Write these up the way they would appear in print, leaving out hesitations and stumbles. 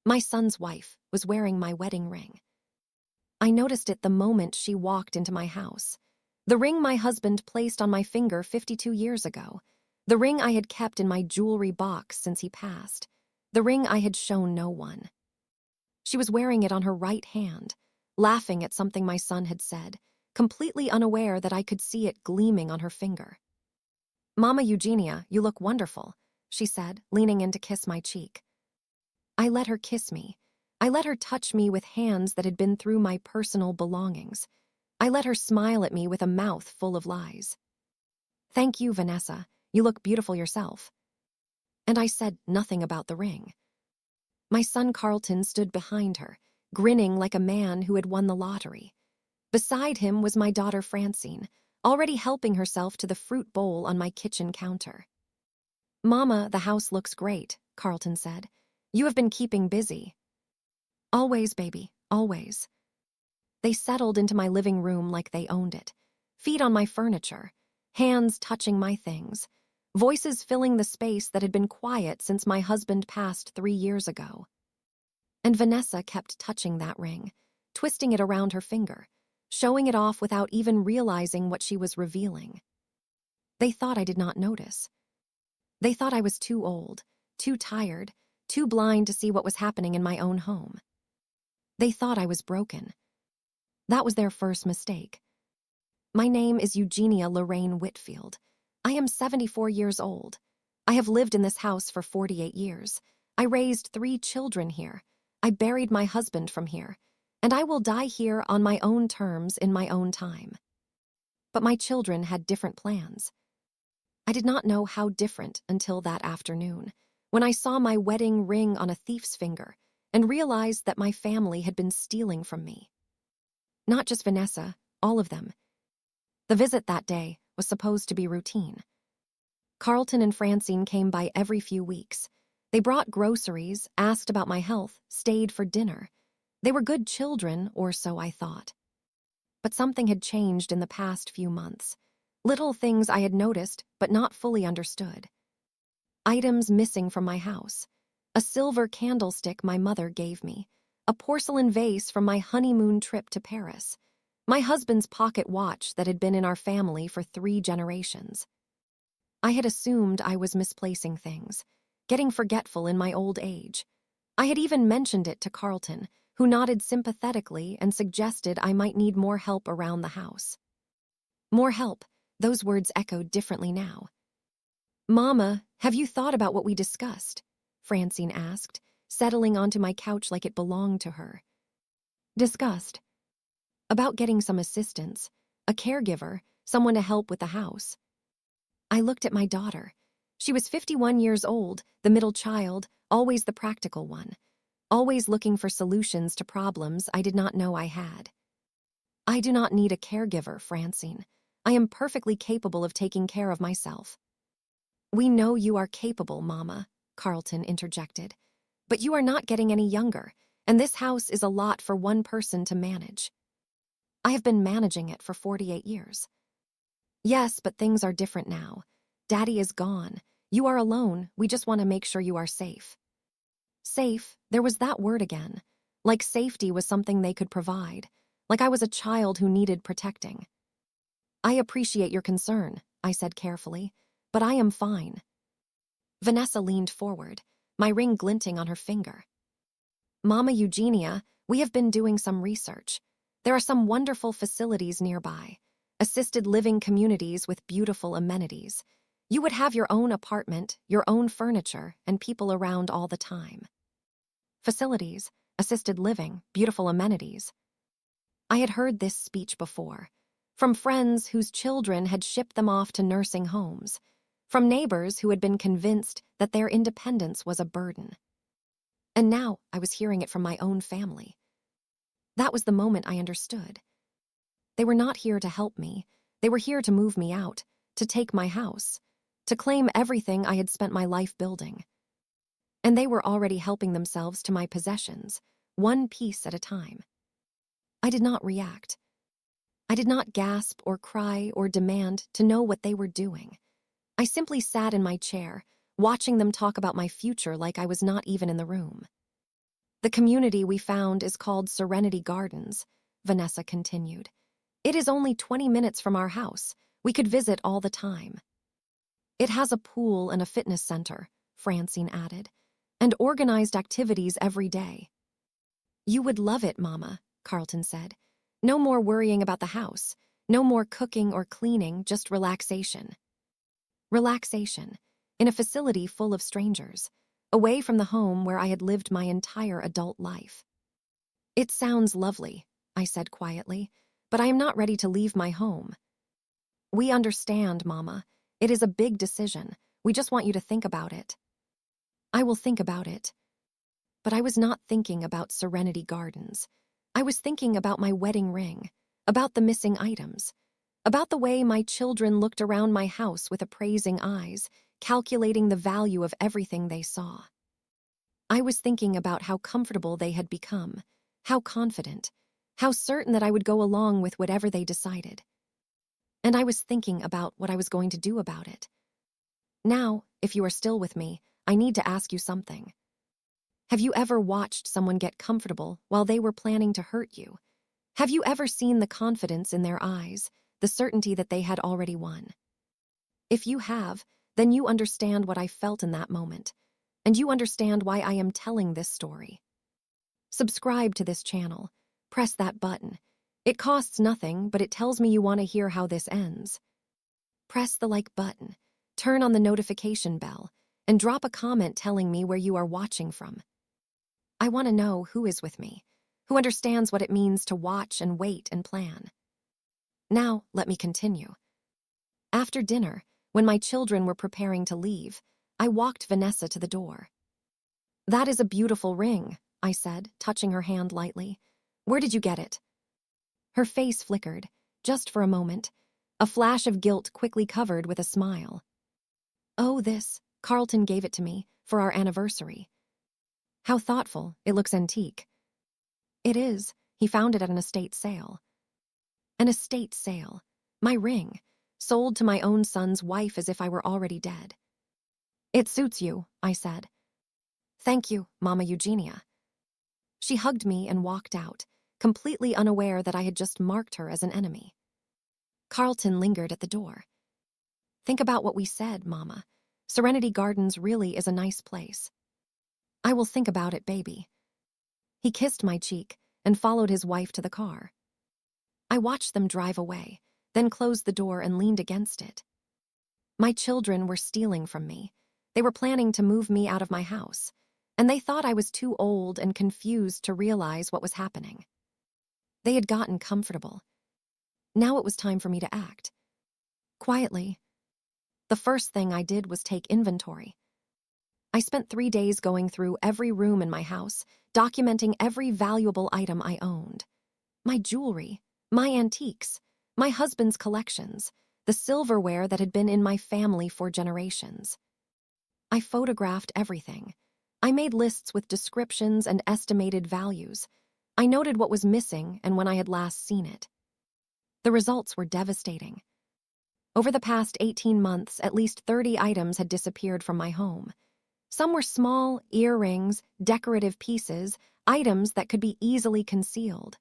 My son's wife was wearing my wedding ring. I noticed it the moment she walked into my house. The ring my husband placed on my finger 52 years ago. The ring I had kept in my jewelry box since he passed. The ring I had shown no one. She was wearing it on her right hand, laughing at something my son had said, completely unaware that I could see it gleaming on her finger. "Mama Eugenia, you look wonderful," she said, leaning in to kiss my cheek. I let her kiss me. I let her touch me with hands that had been through my personal belongings. I let her smile at me with a mouth full of lies. "Thank you, Vanessa. You look beautiful yourself." And I said nothing about the ring. My son Carlton stood behind her, grinning like a man who had won the lottery. Beside him was my daughter Francine, already helping herself to the fruit bowl on my kitchen counter. "Mama, the house looks great," Carlton said. "You have been keeping busy." "Always, baby, always." They settled into my living room like they owned it, feet on my furniture, hands touching my things, voices filling the space that had been quiet since my husband passed 3 years ago. And Vanessa kept touching that ring, twisting it around her finger, showing it off without even realizing what she was revealing. They thought I did not notice. They thought I was too old, too tired, too blind to see what was happening in my own home. They thought I was broken. That was their first mistake. My name is Eugenia Lorraine Whitfield. I am 74 years old. I have lived in this house for 48 years. I raised 3 children here. I buried my husband from here. And I will die here on my own terms in my own time. But my children had different plans. I did not know how different until that afternoon, when I saw my wedding ring on a thief's finger and realized that my family had been stealing from me. Not just Vanessa, all of them. The visit that day was supposed to be routine. Carlton and Francine came by every few weeks. They brought groceries, asked about my health, stayed for dinner. They were good children, or so I thought. But something had changed in the past few months. Little things I had noticed, but not fully understood. Items missing from my house. A silver candlestick my mother gave me. A porcelain vase from my honeymoon trip to Paris. My husband's pocket watch that had been in our family for 3 generations. I had assumed I was misplacing things, getting forgetful in my old age. I had even mentioned it to Carlton, who nodded sympathetically and suggested I might need more help around the house. More help, those words echoed differently now. "Mama, have you thought about what we discussed?" Francine asked, settling onto my couch like it belonged to her. "Discussed?" "About getting some assistance, a caregiver, someone to help with the house." I looked at my daughter. She was 51 years old, the middle child, always the practical one, always looking for solutions to problems I did not know I had. "I do not need a caregiver, Francine. I am perfectly capable of taking care of myself." "We know you are capable, Mama," Carlton interjected. "But you are not getting any younger, and this house is a lot for one person to manage." "I have been managing it for 48 years. "Yes, but things are different now. Daddy is gone. You are alone. We just want to make sure you are safe." Safe, there was that word again. Like safety was something they could provide. Like I was a child who needed protecting. "I appreciate your concern," I said carefully, "but I am fine." Vanessa leaned forward, my ring glinting on her finger. "Mama Eugenia, we have been doing some research. There are some wonderful facilities nearby. Assisted living communities with beautiful amenities. You would have your own apartment, your own furniture, and people around all the time." Facilities, assisted living, beautiful amenities. I had heard this speech before, from friends whose children had shipped them off to nursing homes, from neighbors who had been convinced that their independence was a burden. And now I was hearing it from my own family. That was the moment I understood. They were not here to help me. They were here to move me out, to take my house, to claim everything I had spent my life building. And they were already helping themselves to my possessions, one piece at a time. I did not react. I did not gasp or cry or demand to know what they were doing. I simply sat in my chair, watching them talk about my future like I was not even in the room. The community we found is called Serenity Gardens, Vanessa continued. It is only 20 minutes from our house. We could visit all the time. It has a pool and a fitness center, Francine added, and organized activities every day. You would love it, Mama, Carlton said. No more worrying about the house. No more cooking or cleaning, just relaxation. Relaxation, in a facility full of strangers, away from the home where I had lived my entire adult life. It sounds lovely, I said quietly, but I am not ready to leave my home. We understand, Mama. It is a big decision. We just want you to think about it. I will think about it. But I was not thinking about Serenity Gardens. I was thinking about my wedding ring, about the missing items, about the way my children looked around my house with appraising eyes, calculating the value of everything they saw. I was thinking about how comfortable they had become, how confident, how certain that I would go along with whatever they decided. And I was thinking about what I was going to do about it. Now, if you are still with me, I need to ask you something. Have you ever watched someone get comfortable while they were planning to hurt you? Have you ever seen the confidence in their eyes, the certainty that they had already won? If you have, then you understand what I felt in that moment, and you understand why I am telling this story. Subscribe to this channel. Press that button. It costs nothing, but it tells me you want to hear how this ends. Press the like button, turn on the notification bell, and drop a comment telling me where you are watching from. I want to know who is with me, who understands what it means to watch and wait and plan. Now, let me continue. After dinner, when my children were preparing to leave, I walked Vanessa to the door. That is a beautiful ring, I said, touching her hand lightly. Where did you get it? Her face flickered, just for a moment, a flash of guilt quickly covered with a smile. Oh, Carlton gave it to me, for our anniversary. How thoughtful, it looks antique. It is, he found it at an estate sale. An estate sale, my ring, sold to my own son's wife as if I were already dead. It suits you, I said. Thank you, Mama Eugenia. She hugged me and walked out, completely unaware that I had just marked her as an enemy. Carlton lingered at the door. Think about what we said, Mama. Serenity Gardens really is a nice place. I will think about it, baby. He kissed my cheek and followed his wife to the car. I watched them drive away, then closed the door and leaned against it. My children were stealing from me. They were planning to move me out of my house, and they thought I was too old and confused to realize what was happening. They had gotten comfortable. Now it was time for me to act. Quietly. The first thing I did was take inventory. I spent 3 days going through every room in my house, documenting every valuable item I owned. My jewelry, my antiques, my husband's collections, the silverware that had been in my family for generations. I photographed everything. I made lists with descriptions and estimated values. I noted what was missing and when I had last seen it. The results were devastating. Over the past 18 months, at least 30 items had disappeared from my home. Some were small, earrings, decorative pieces, items that could be easily concealed.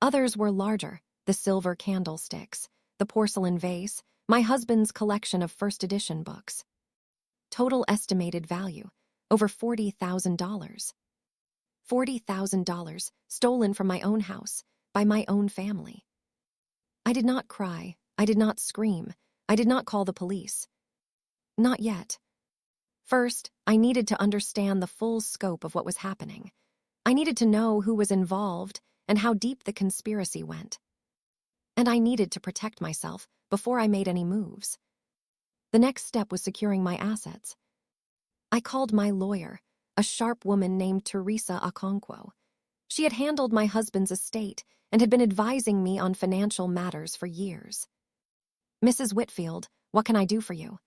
Others were larger, the silver candlesticks, the porcelain vase, my husband's collection of first edition books. Total estimated value, over $40,000. $40,000 stolen from my own house, by my own family. I did not cry, I did not scream, I did not call the police. Not yet. First, I needed to understand the full scope of what was happening. I needed to know who was involved and how deep the conspiracy went. And I needed to protect myself before I made any moves. The next step was securing my assets. I called my lawyer, a sharp woman named Teresa Okonkwo. She had handled my husband's estate and had been advising me on financial matters for years. Mrs. Whitfield, what can I do for you?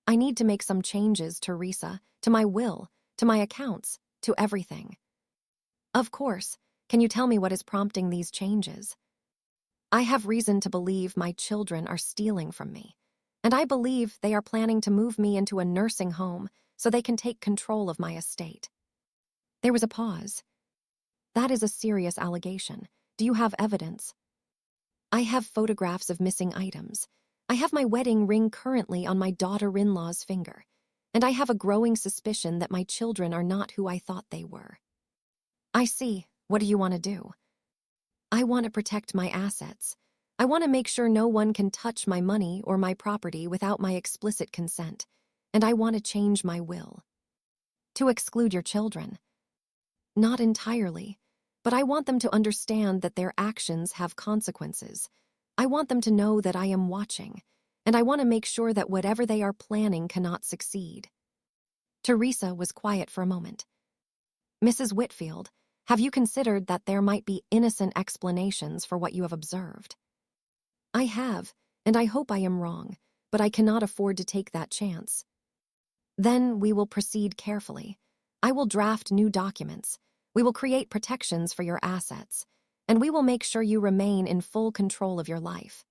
I need to make some changes, Teresa, to my will, to my accounts, to everything. Of course. Can you tell me what is prompting these changes? I have reason to believe my children are stealing from me, and I believe they are planning to move me into a nursing home so they can take control of my estate. There was a pause. That is a serious allegation. Do you have evidence? I have photographs of missing items. I have my wedding ring currently on my daughter-in-law's finger. And I have a growing suspicion that my children are not who I thought they were. I see. What do you want to do? I want to protect my assets. I want to make sure no one can touch my money or my property without my explicit consent. And I want to change my will. To exclude your children. Not entirely, but I want them to understand that their actions have consequences. I want them to know that I am watching, and I want to make sure that whatever they are planning cannot succeed. Teresa was quiet for a moment. Mrs. Whitfield, have you considered that there might be innocent explanations for what you have observed? I have, and I hope I am wrong, but I cannot afford to take that chance. Then we will proceed carefully. I will draft new documents. We will create protections for your assets, and we will make sure you remain in full control of your life.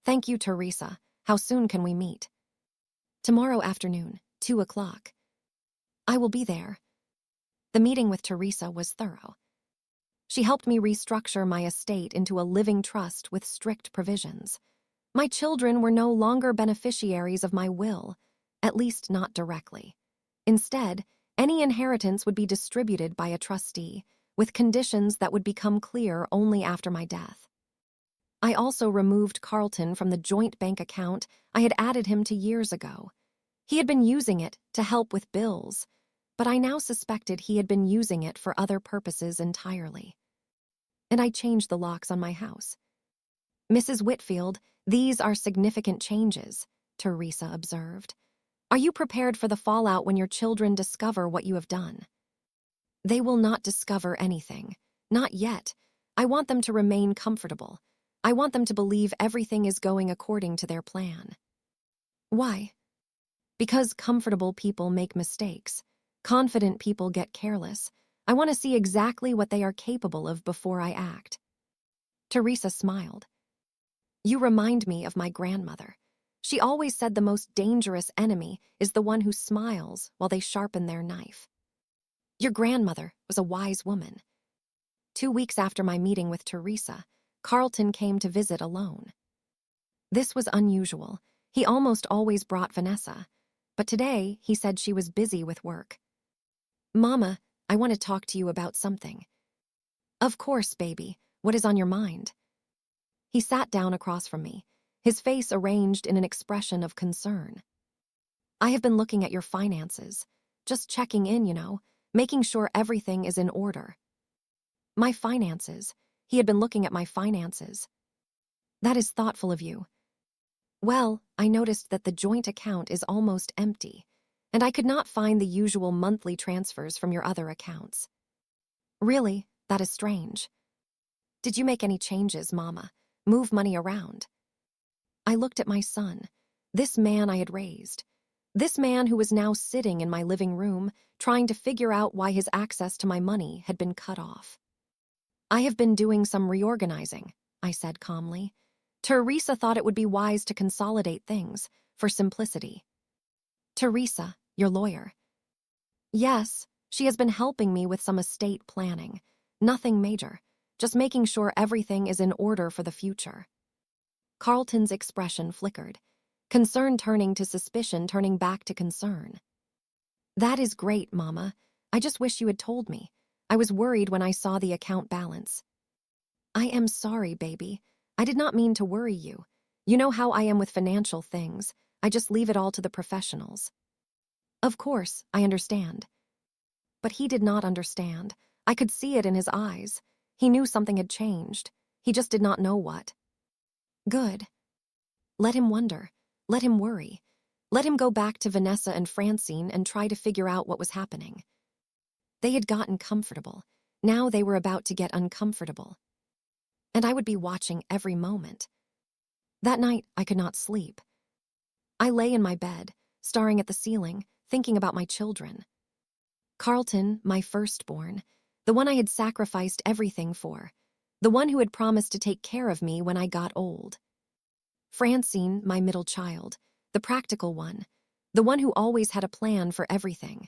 Thank you, Teresa. How soon can we meet? Tomorrow afternoon, 2 o'clock. I will be there. The meeting with Teresa was thorough. She helped me restructure my estate into a living trust with strict provisions. My children were no longer beneficiaries of my will, at least not directly. Instead, any inheritance would be distributed by a trustee, with conditions that would become clear only after my death. I also removed Carlton from the joint bank account I had added him to years ago. He had been using it to help with bills, but I now suspected he had been using it for other purposes entirely. And I changed the locks on my house. Mrs. Whitfield, these are significant changes, Teresa observed. Are you prepared for the fallout when your children discover what you have done? They will not discover anything. Not yet. I want them to remain comfortable. I want them to believe everything is going according to their plan. Why? Because comfortable people make mistakes. Confident people get careless. I want to see exactly what they are capable of before I act. Teresa smiled. You remind me of my grandmother. She always said the most dangerous enemy is the one who smiles while they sharpen their knife. Your grandmother was a wise woman. 2 weeks after my meeting with Teresa, Carlton came to visit alone. This was unusual. He almost always brought Vanessa, but today he said she was busy with work. Mama, I want to talk to you about something. Of course, baby. What is on your mind? He sat down across from me, his face arranged in an expression of concern. I have been looking at your finances, just checking in, making sure everything is in order. My finances. He had been looking at my finances. That is thoughtful of you. Well, I noticed that the joint account is almost empty, and I could not find the usual monthly transfers from your other accounts. Really, that is strange. Did you make any changes, Mama? Move money around? I looked at my son, this man I had raised, this man who was now sitting in my living room, trying to figure out why his access to my money had been cut off. I have been doing some reorganizing, I said calmly. Teresa thought it would be wise to consolidate things, for simplicity. Teresa, your lawyer. Yes, she has been helping me with some estate planning. Nothing major, just making sure everything is in order for the future. Carlton's expression flickered, concern turning to suspicion, turning back to concern. That is great, Mama. I just wish you had told me. I was worried when I saw the account balance. I am sorry, baby. I did not mean to worry you. You know how I am with financial things. I just leave it all to the professionals. Of course, I understand. But he did not understand. I could see it in his eyes. He knew something had changed. He just did not know what. Good. Let him wonder. Let him worry. Let him go back to Vanessa and Francine and try to figure out what was happening. They had gotten comfortable. Now they were about to get uncomfortable. And I would be watching every moment. That night, I could not sleep. I lay in my bed, staring at the ceiling, thinking about my children. Carlton, my firstborn, the one I had sacrificed everything for, the one who had promised to take care of me when I got old. Francine, my middle child, the practical one, the one who always had a plan for everything.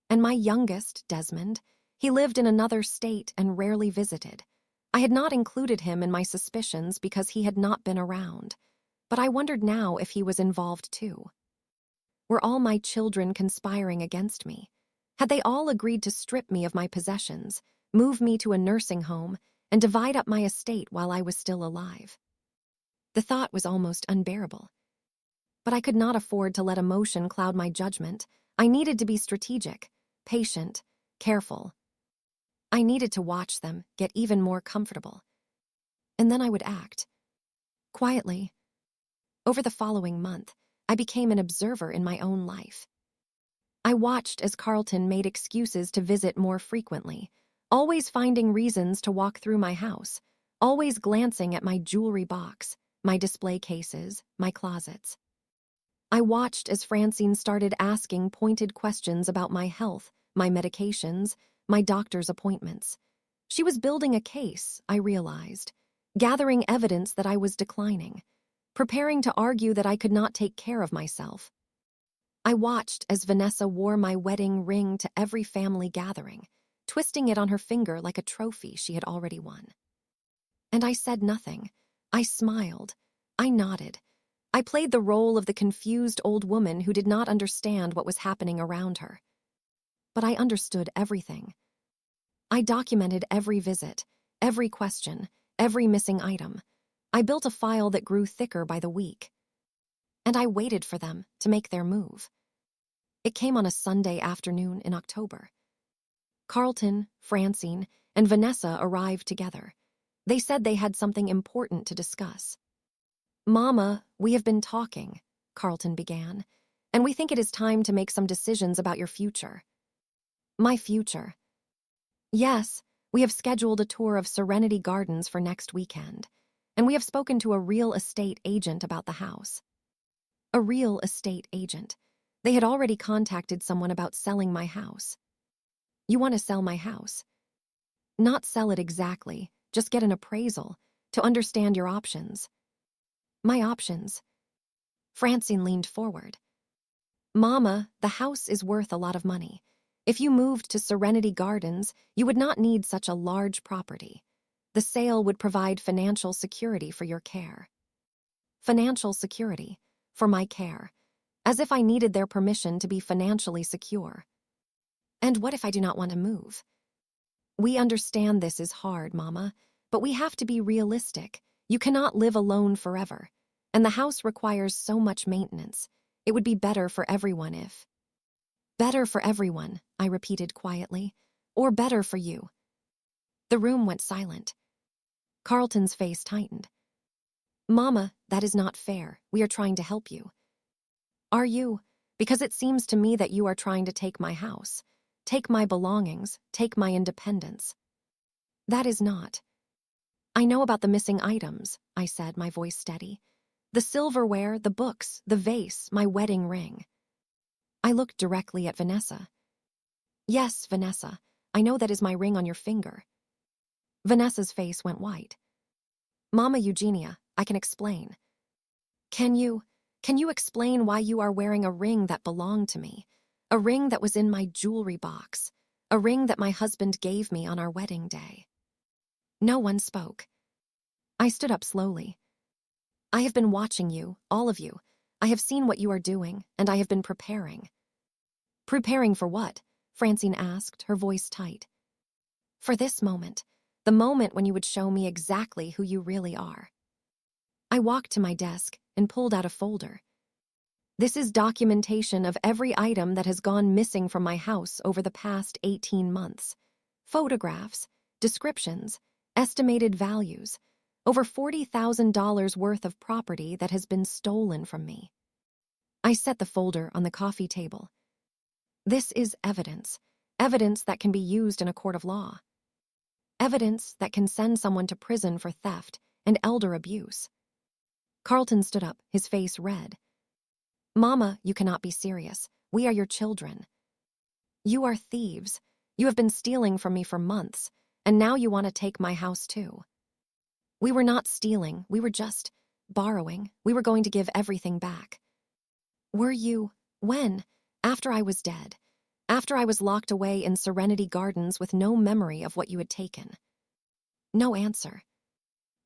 And my youngest, Desmond, he lived in another state and rarely visited. I had not included him in my suspicions because he had not been around, but I wondered now if he was involved too. Were all my children conspiring against me? Had they all agreed to strip me of my possessions, move me to a nursing home, and divide up my estate while I was still alive? The thought was almost unbearable. But I could not afford to let emotion cloud my judgment. I needed to be strategic, patient, careful. I needed to watch them get even more comfortable. And then I would act. Quietly. Over the following month, I became an observer in my own life. I watched as Carlton made excuses to visit more frequently, always finding reasons to walk through my house, always glancing at my jewelry box, my display cases, my closets. I watched as Francine started asking pointed questions about my health, my medications, my doctor's appointments. She was building a case, I realized, gathering evidence that I was declining, preparing to argue that I could not take care of myself. I watched as Vanessa wore my wedding ring to every family gathering, twisting it on her finger like a trophy she had already won. And I said nothing. I smiled. I nodded. I played the role of the confused old woman who did not understand what was happening around her. But I understood everything. I documented every visit, every question, every missing item. I built a file that grew thicker by the week. And I waited for them to make their move. It came on a Sunday afternoon in October. Carlton, Francine, and Vanessa arrived together. They said they had something important to discuss. "Mama, we have been talking," Carlton began, "and we think it is time to make some decisions about your future." "My future?" "Yes, we have scheduled a tour of Serenity Gardens for next weekend, and we have spoken to a real estate agent about the house." A real estate agent. They had already contacted someone about selling my house. "You want to sell my house?" "Not sell it exactly, just get an appraisal, to understand your options." "My options?" Francine leaned forward. "Mama, the house is worth a lot of money. If you moved to Serenity Gardens, you would not need such a large property. The sale would provide financial security for your care." Financial security, for my care, as if I needed their permission to be financially secure. "And what if I do not want to move?" "We understand this is hard, Mama, but we have to be realistic. You cannot live alone forever, and the house requires so much maintenance. It would be better for everyone if—" "Better for everyone," I repeated quietly, "or better for you." The room went silent. Carlton's face tightened. "Mama, that is not fair. We are trying to help you." "Are you? Because it seems to me that you are trying to take my house, take my belongings, take my independence." "That is not." "I know about the missing items," I said, my voice steady. "The silverware, the books, the vase, my wedding ring." I looked directly at Vanessa. "Yes, Vanessa, I know that is my ring on your finger." Vanessa's face went white. "Mama Eugenia, I can explain." Can you explain why you are wearing a ring that belonged to me? A ring that was in my jewelry box. A ring that my husband gave me on our wedding day." No one spoke. I stood up slowly. "I have been watching you, all of you. I have seen what you are doing, and I have been preparing." "Preparing for what?" Francine asked, her voice tight. "For this moment. The moment when you would show me exactly who you really are." I walked to my desk and pulled out a folder. "This is documentation of every item that has gone missing from my house over the past 18 months. Photographs, descriptions, estimated values, over $40,000 worth of property that has been stolen from me." I set the folder on the coffee table. "This is evidence, evidence that can be used in a court of law. Evidence that can send someone to prison for theft and elder abuse." Carlton stood up, his face red. "Mama, you cannot be serious. We are your children." "You are thieves. You have been stealing from me for months, and now you want to take my house too." "We were not stealing. We were just borrowing. We were going to give everything back." "Were you? When? After I was dead. After I was locked away in Serenity Gardens with no memory of what you had taken. No answer.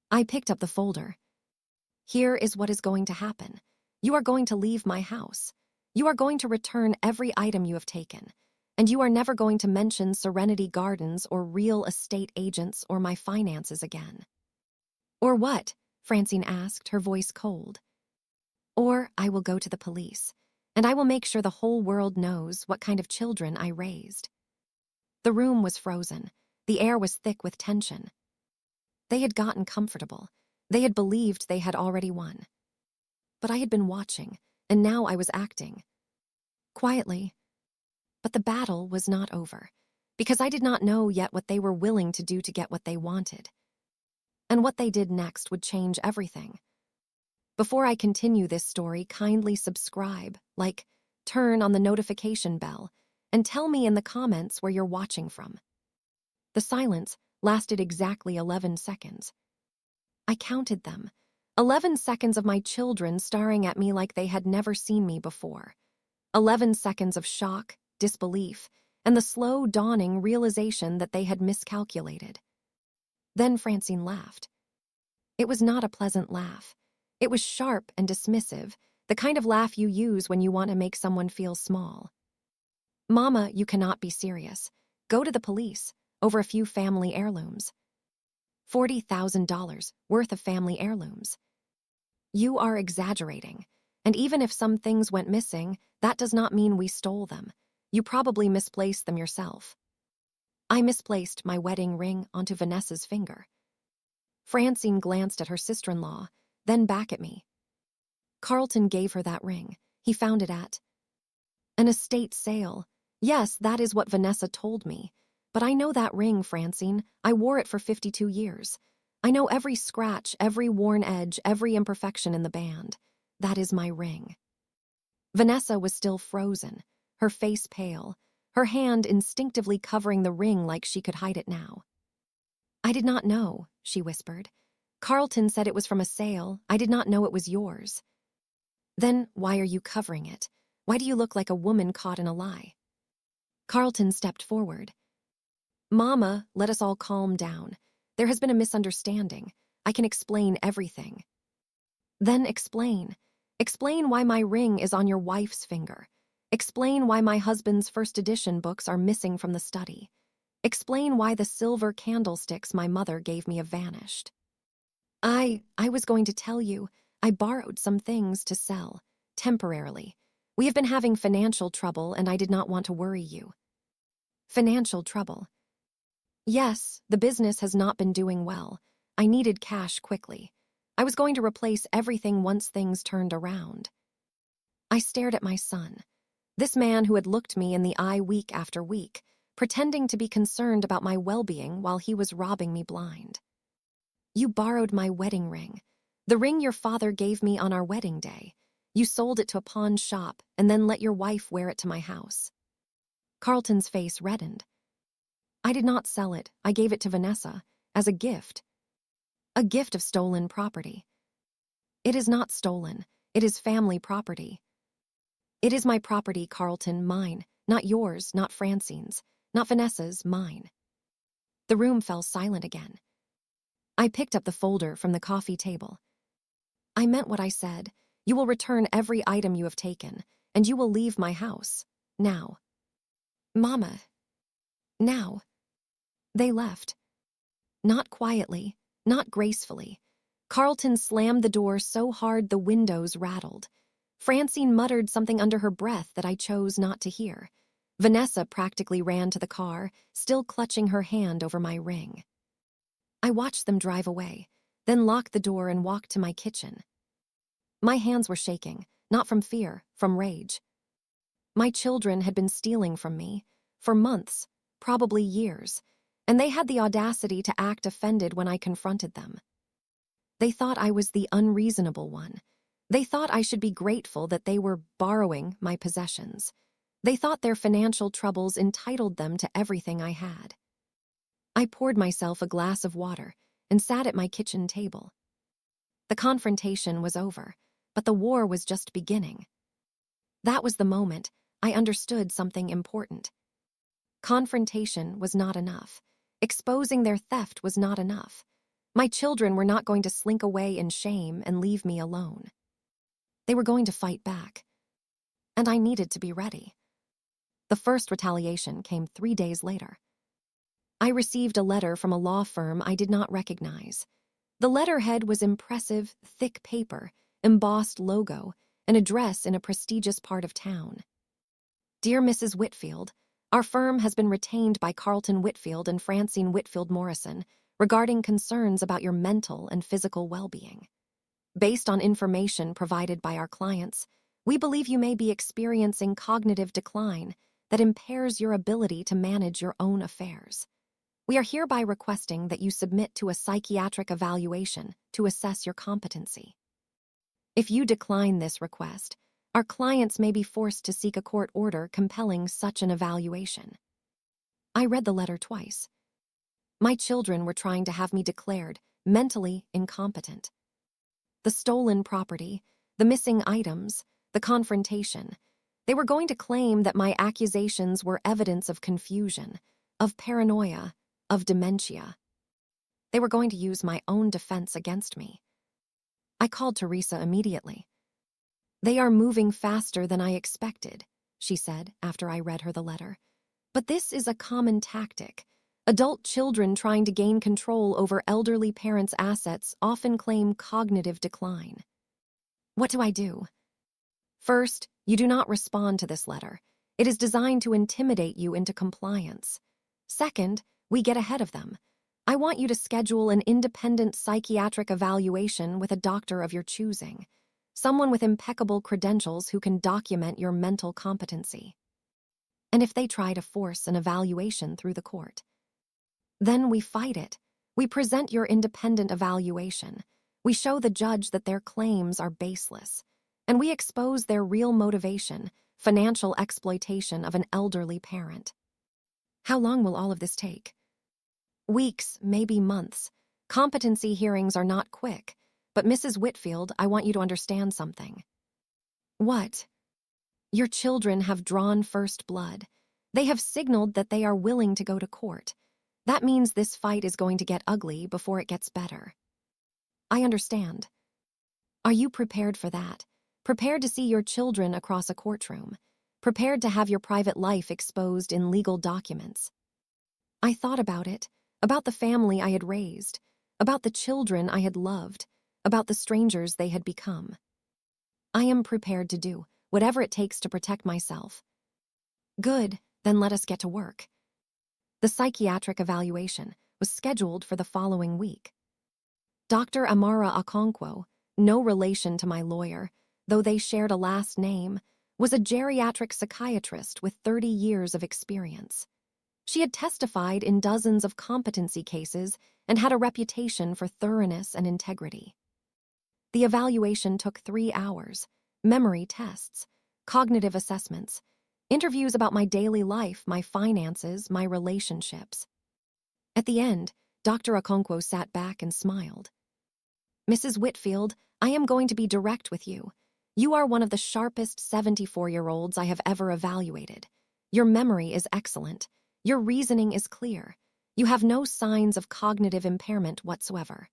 I picked up the folder. Here is what is going to happen. You are going to leave my house. You are going to return every item you have taken. And you are never going to mention Serenity Gardens or real estate agents or my finances again. Or what? Francine asked, her voice cold. Or I will go to the police, and I will make sure the whole world knows what kind of children I raised. The room was frozen. The air was thick with tension. They had gotten comfortable. They had believed they had already won. But I had been watching, and now I was acting. Quietly. But the battle was not over, because I did not know yet what they were willing to do to get what they wanted. And what they did next would change everything. Before I continue this story, kindly subscribe, like, turn on the notification bell, and tell me in the comments where you're watching from. The silence lasted exactly 11 seconds. I counted them. 11 seconds of my children staring at me like they had never seen me before. 11 seconds of shock, disbelief, and the slow dawning realization that they had miscalculated. Then Francine laughed. It was not a pleasant laugh. It was sharp and dismissive, the kind of laugh you use when you want to make someone feel small. Mama, you cannot be serious. Go to the police, over a few family heirlooms. $40,000 worth of family heirlooms. You are exaggerating, and even if some things went missing, that does not mean we stole them. You probably misplaced them yourself. I misplaced my wedding ring onto Vanessa's finger. Francine glanced at her sister-in-law, then back at me. Carlton gave her that ring. He found it at an estate sale. Yes, that is what Vanessa told me. But I know that ring, Francine. I wore it for 52 years. I know every scratch, every worn edge, every imperfection in the band. That is my ring. Vanessa was still frozen, her face pale, her hand instinctively covering the ring like she could hide it now. I did not know, she whispered. Carlton said it was from a sale. I did not know it was yours. Then why are you covering it? Why do you look like a woman caught in a lie? Carlton stepped forward. Mama, let us all calm down. There has been a misunderstanding. I can explain everything. Then explain. Explain why my ring is on your wife's finger. Explain why my husband's first edition books are missing from the study. Explain why the silver candlesticks my mother gave me have vanished. I was going to tell you, I borrowed some things to sell, temporarily. We have been having financial trouble and I did not want to worry you. Financial trouble. Yes, the business has not been doing well. I needed cash quickly. I was going to replace everything once things turned around. I stared at my son, this man who had looked me in the eye week after week, pretending to be concerned about my well-being while he was robbing me blind. You borrowed my wedding ring, the ring your father gave me on our wedding day. You sold it to a pawn shop and then let your wife wear it to my house. Carlton's face reddened. I did not sell it. I gave it to Vanessa as a gift. A gift of stolen property. It is not stolen. It is family property. It is my property, Carlton, mine, not yours, not Francine's, not Vanessa's, mine. The room fell silent again. I picked up the folder from the coffee table. I meant what I said. You will return every item you have taken, and you will leave my house. Now. Mama. Now. They left. Not quietly, not gracefully. Carlton slammed the door so hard the windows rattled. Francine muttered something under her breath that I chose not to hear. Vanessa practically ran to the car, still clutching her hand over my ring. I watched them drive away, then locked the door and walked to my kitchen. My hands were shaking, not from fear, from rage. My children had been stealing from me, for months, probably years, and they had the audacity to act offended when I confronted them. They thought I was the unreasonable one. They thought I should be grateful that they were borrowing my possessions. They thought their financial troubles entitled them to everything I had. I poured myself a glass of water and sat at my kitchen table. The confrontation was over, but the war was just beginning. That was the moment I understood something important. Confrontation was not enough. Exposing their theft was not enough. My children were not going to slink away in shame and leave me alone. They were going to fight back. And I needed to be ready. The first retaliation came 3 days later. I received a letter from a law firm I did not recognize. The letterhead was impressive, thick paper, embossed logo, an address in a prestigious part of town. Dear Mrs. Whitfield, our firm has been retained by Carlton Whitfield and Francine Whitfield Morrison regarding concerns about your mental and physical well-being. Based on information provided by our clients, we believe you may be experiencing cognitive decline that impairs your ability to manage your own affairs. We are hereby requesting that you submit to a psychiatric evaluation to assess your competency. If you decline this request, our clients may be forced to seek a court order compelling such an evaluation. I read the letter twice. My children were trying to have me declared mentally incompetent. The stolen property, the missing items, the confrontation. They were going to claim that my accusations were evidence of confusion, of paranoia, of dementia. They were going to use my own defense against me. I called Teresa immediately. They are moving faster than I expected, she said after I read her the letter. But this is a common tactic. Adult children trying to gain control over elderly parents' assets often claim cognitive decline. What do I do? First, you do not respond to this letter. It is designed to intimidate you into compliance. Second, we get ahead of them. I want you to schedule an independent psychiatric evaluation with a doctor of your choosing, someone with impeccable credentials who can document your mental competency. And if they try to force an evaluation through the court, then we fight it. We present your independent evaluation. We show the judge that their claims are baseless, and we expose their real motivation, financial exploitation of an elderly parent. How long will all of this take? Weeks, maybe months. Competency hearings are not quick, but Mrs. Whitfield, I want you to understand something. What? Your children have drawn first blood. They have signaled that they are willing to go to court. That means this fight is going to get ugly before it gets better. I understand. Are you prepared for that? Prepared to see your children across a courtroom? Prepared to have your private life exposed in legal documents? I thought about it, about the family I had raised, about the children I had loved, about the strangers they had become. I am prepared to do whatever it takes to protect myself. Good, then let us get to work. The psychiatric evaluation was scheduled for the following week. Dr. Amara Okonkwo, no relation to my lawyer, though they shared a last name, was a geriatric psychiatrist with 30 years of experience. She had testified in dozens of competency cases and had a reputation for thoroughness and integrity. The evaluation took 3 hours, memory tests, cognitive assessments, interviews about my daily life, my finances, my relationships. At the end, Dr. Okonkwo sat back and smiled. Mrs. Whitfield, I am going to be direct with you. You are one of the sharpest 74-year-olds I have ever evaluated. Your memory is excellent. Your reasoning is clear. You have no signs of cognitive impairment whatsoever.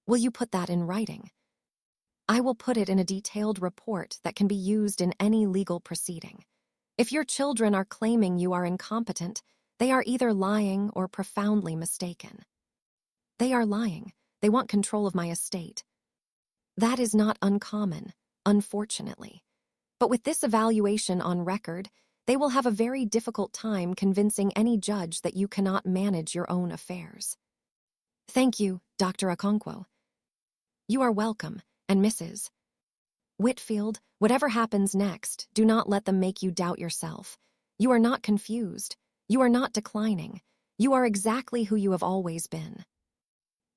Will you put that in writing? I will put it in a detailed report that can be used in any legal proceeding. If your children are claiming you are incompetent, they are either lying or profoundly mistaken. They are lying. They want control of my estate. That is not uncommon, unfortunately. But with this evaluation on record, they will have a very difficult time convincing any judge that you cannot manage your own affairs. Thank you, Dr. Okonkwo. You are welcome, and Mrs. Whitfield, whatever happens next, do not let them make you doubt yourself. You are not confused. You are not declining. You are exactly who you have always been.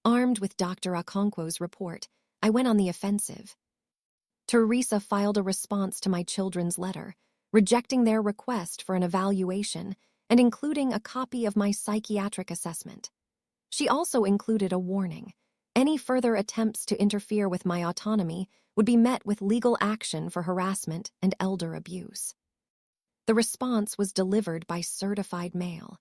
Armed with Dr. Okonkwo's report, I went on the offensive. Teresa filed a response to my children's letter, rejecting their request for an evaluation and including a copy of my psychiatric assessment. She also included a warning. Any further attempts to interfere with my autonomy would be met with legal action for harassment and elder abuse. The response was delivered by certified mail.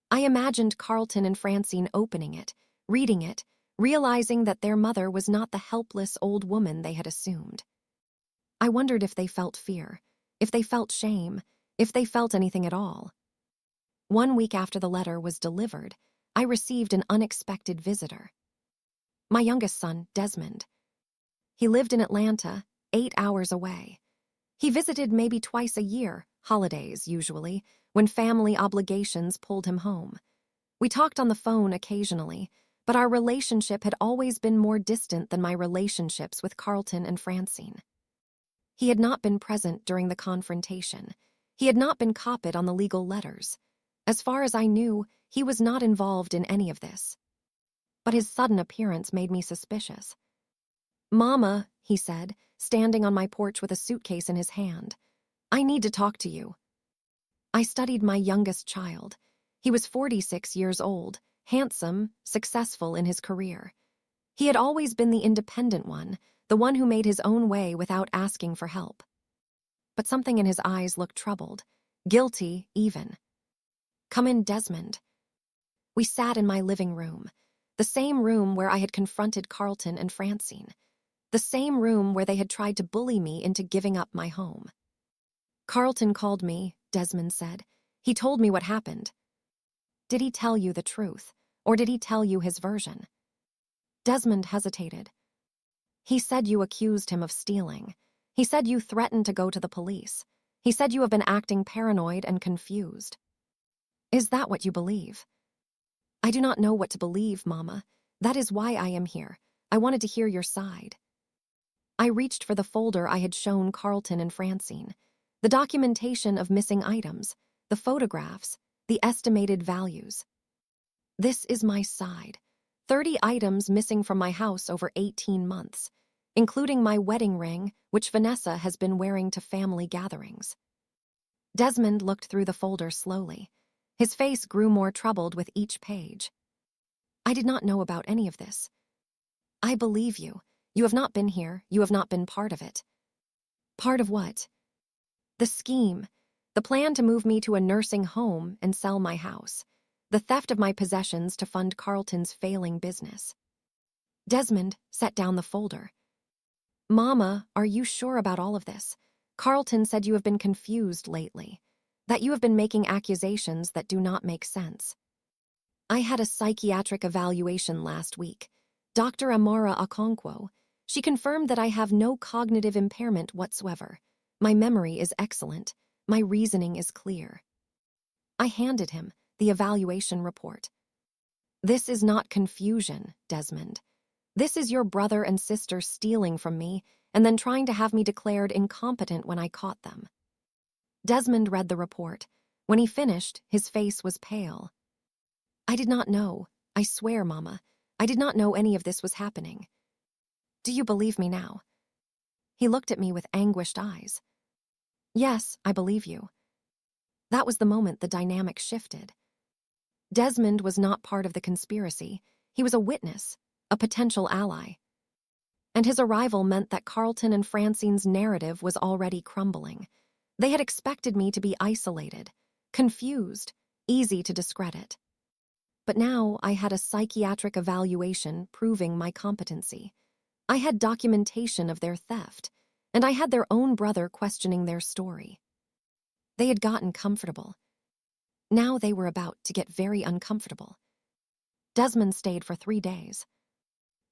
I imagined Carlton and Francine opening it, reading it, realizing that their mother was not the helpless old woman they had assumed. I wondered if they felt fear, if they felt shame, if they felt anything at all. 1 week after the letter was delivered, I received an unexpected visitor. My youngest son, Desmond. He lived in Atlanta, 8 hours away. He visited maybe twice a year, holidays usually, when family obligations pulled him home. We talked on the phone occasionally, but our relationship had always been more distant than my relationships with Carlton and Francine. He had not been present during the confrontation. He had not been copied on the legal letters. As far as I knew, he was not involved in any of this. But his sudden appearance made me suspicious. "Mama," he said, standing on my porch with a suitcase in his hand, "I need to talk to you." I studied my youngest child. He was 46 years old, handsome, successful in his career. He had always been the independent one, the one who made his own way without asking for help. But something in his eyes looked troubled, guilty even. "Come in, Desmond." We sat in my living room, the same room where I had confronted Carlton and Francine, the same room where they had tried to bully me into giving up my home. "Carlton called me," Desmond said. "He told me what happened." "Did he tell you the truth, or did he tell you his version?" Desmond hesitated. "He said you accused him of stealing. He said you threatened to go to the police. He said you have been acting paranoid and confused." "Is that what you believe?" "I do not know what to believe, Mama. That is why I am here. I wanted to hear your side." I reached for the folder I had shown Carlton and Francine. The documentation of missing items, the photographs, the estimated values. This is my side. 30 items missing from my house over 18 months, including my wedding ring, which Vanessa has been wearing to family gatherings. Desmond looked through the folder slowly. His face grew more troubled with each page. "I did not know about any of this." "I believe you. You have not been here. You have not been part of it." "Part of what?" "The scheme. The plan to move me to a nursing home and sell my house. The theft of my possessions to fund Carlton's failing business." Desmond set down the folder. "Mama, are you sure about all of this? Carlton said you have been confused lately, that you have been making accusations that do not make sense." "I had a psychiatric evaluation last week. Dr. Amara Okonkwo. She confirmed that I have no cognitive impairment whatsoever. My memory is excellent. My reasoning is clear." I handed him the evaluation report. "This is not confusion, Desmond. This is your brother and sister stealing from me and then trying to have me declared incompetent when I caught them." Desmond read the report. When he finished, his face was pale. "I did not know. I swear, Mama. I did not know any of this was happening." "Do you believe me now?" He looked at me with anguished eyes. "Yes, I believe you." That was the moment the dynamic shifted. Desmond was not part of the conspiracy. He was a witness, a potential ally. And his arrival meant that Carlton and Francine's narrative was already crumbling. They had expected me to be isolated, confused, easy to discredit. But now I had a psychiatric evaluation proving my competency. I had documentation of their theft, and I had their own brother questioning their story. They had gotten comfortable. Now they were about to get very uncomfortable. Desmond stayed for 3 days.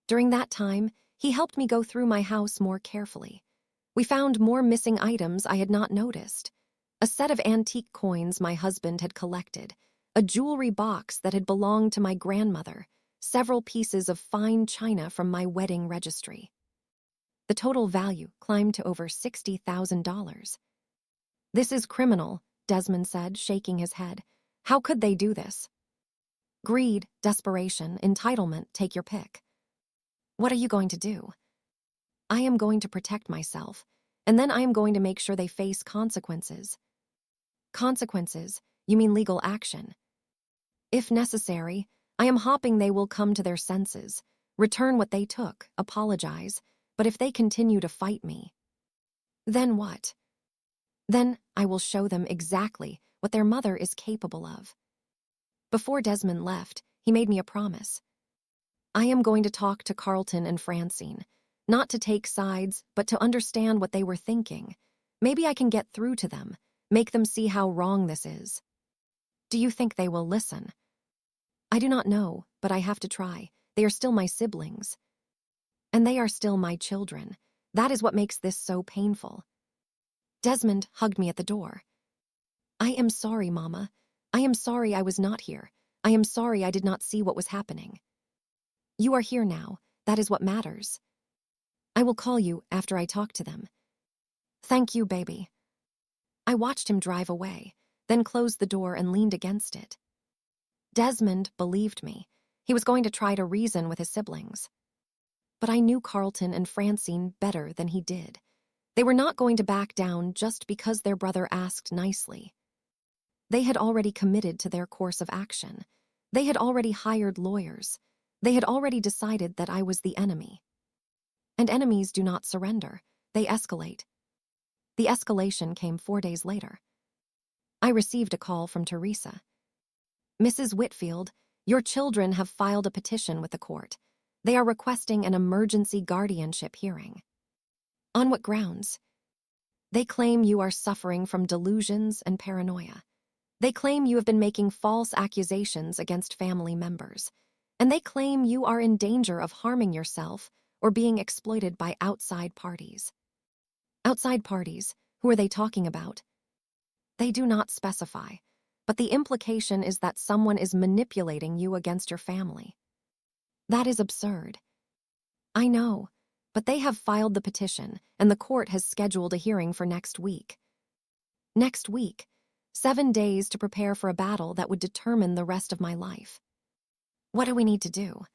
During that time, he helped me go through my house more carefully. We found more missing items I had not noticed. A set of antique coins my husband had collected, a jewelry box that had belonged to my grandmother, several pieces of fine china from my wedding registry. The total value climbed to over $60,000. "This is criminal," Desmond said, shaking his head. "How could they do this?" "Greed, desperation, entitlement, take your pick." "What are you going to do?" "I am going to protect myself, and then I am going to make sure they face consequences." "Consequences? You mean legal action?" "If necessary, I am hoping they will come to their senses, return what they took, apologize, but if they continue to fight me..." "Then what?" Then I will show them exactly what their mother is capable of. Before Desmond left, he made me a promise. I am going to talk to Carlton and Francine, not to take sides, but to understand what they were thinking. Maybe I can get through to them, make them see how wrong this is. Do you think they will listen? I do not know, but I have to try. They are still my siblings. And they are still my children. That is what makes this so painful. Desmond hugged me at the door. I am sorry, Mama. I am sorry I was not here. I am sorry I did not see what was happening. You are here now. That is what matters. I will call you after I talk to them. Thank you, baby. I watched him drive away, then closed the door and leaned against it. Desmond believed me. He was going to try to reason with his siblings. But I knew Carlton and Francine better than he did. They were not going to back down just because their brother asked nicely. They had already committed to their course of action. They had already hired lawyers. They had already decided that I was the enemy. And enemies do not surrender. They escalate. The escalation came 4 days later. I received a call from Teresa. Mrs. Whitfield, your children have filed a petition with the court. They are requesting an emergency guardianship hearing. On what grounds? They claim you are suffering from delusions and paranoia. They claim you have been making false accusations against family members. And they claim you are in danger of harming yourself or being exploited by outside parties. Outside parties? Who are they talking about? They do not specify, but the implication is that someone is manipulating you against your family. That is absurd. I know, but they have filed the petition, and the court has scheduled a hearing for next week. Next week, 7 days to prepare for a battle that would determine the rest of my life. What do we need to do?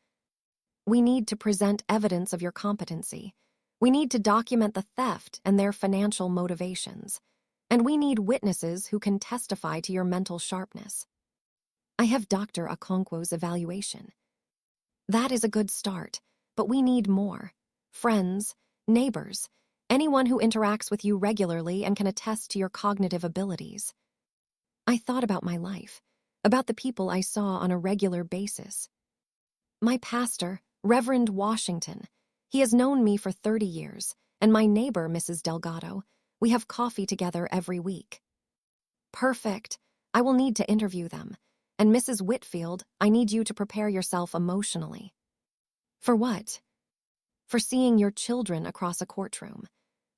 We need to present evidence of your competency. We need to document the theft and their financial motivations. And we need witnesses who can testify to your mental sharpness. I have Dr. Okonkwo's evaluation. That is a good start, but we need more. Friends, neighbors, anyone who interacts with you regularly and can attest to your cognitive abilities. I thought about my life, about the people I saw on a regular basis. My pastor, Reverend Washington, he has known me for 30 years, and my neighbor, Mrs. Delgado, we have coffee together every week. Perfect. I will need to interview them. And Mrs. Whitfield, I need you to prepare yourself emotionally. For what? For seeing your children across a courtroom.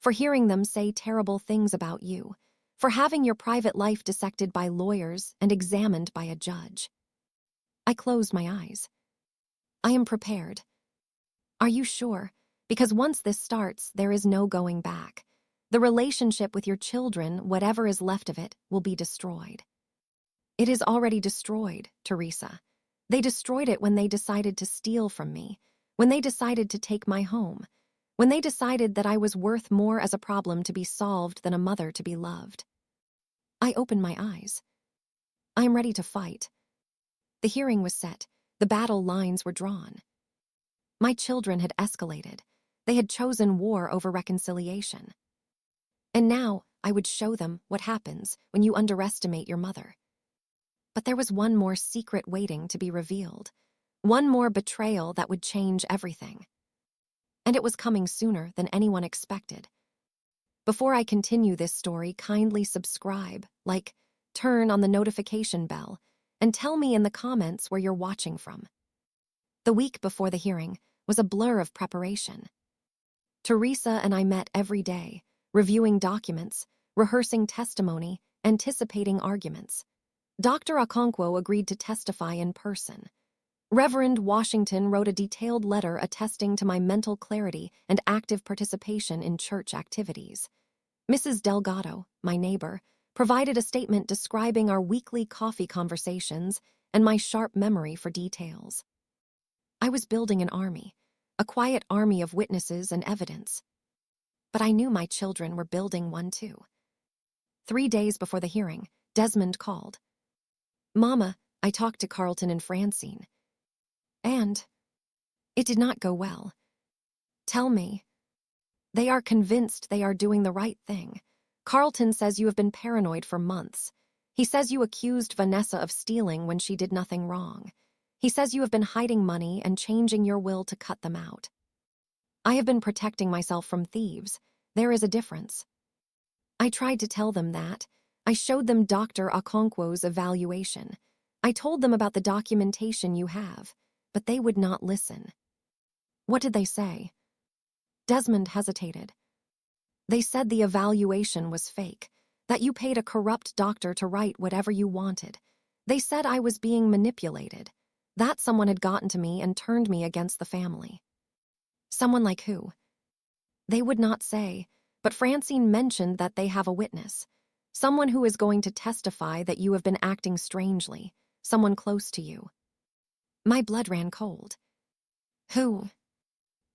For hearing them say terrible things about you. For having your private life dissected by lawyers and examined by a judge. I closed my eyes. I am prepared. Are you sure? Because once this starts, there is no going back. The relationship with your children, whatever is left of it, will be destroyed. It is already destroyed, Teresa. They destroyed it when they decided to steal from me, when they decided to take my home, when they decided that I was worth more as a problem to be solved than a mother to be loved. I opened my eyes. I am ready to fight. The hearing was set. The battle lines were drawn. My children had escalated. They had chosen war over reconciliation. And now I would show them what happens when you underestimate your mother. But there was one more secret waiting to be revealed, one more betrayal that would change everything. And it was coming sooner than anyone expected. Before I continue this story, kindly subscribe, turn on the notification bell, and tell me in the comments where you're watching from. The week before the hearing was a blur of preparation. Teresa and I met every day, reviewing documents, rehearsing testimony, anticipating arguments. Dr. Okonkwo agreed to testify in person. Reverend Washington wrote a detailed letter attesting to my mental clarity and active participation in church activities. Mrs. Delgado, my neighbor, provided a statement describing our weekly coffee conversations and my sharp memory for details. I was building an army, a quiet army of witnesses and evidence. But I knew my children were building one too. 3 days before the hearing, Desmond called. Mama, I talked to Carlton and Francine. And it did not go well. Tell me. They are convinced they are doing the right thing, Carlton says you have been paranoid for months. He says you accused Vanessa of stealing when she did nothing wrong. He says you have been hiding money and changing your will to cut them out. I have been protecting myself from thieves. There is a difference. I tried to tell them that. I showed them Dr. Okonkwo's evaluation. I told them about the documentation you have, but they would not listen. What did they say? Desmond hesitated. They said the evaluation was fake, that you paid a corrupt doctor to write whatever you wanted. They said I was being manipulated, that someone had gotten to me and turned me against the family. Someone like who? They would not say, but Francine mentioned that they have a witness. Someone who is going to testify that you have been acting strangely, someone close to you. My blood ran cold. Who?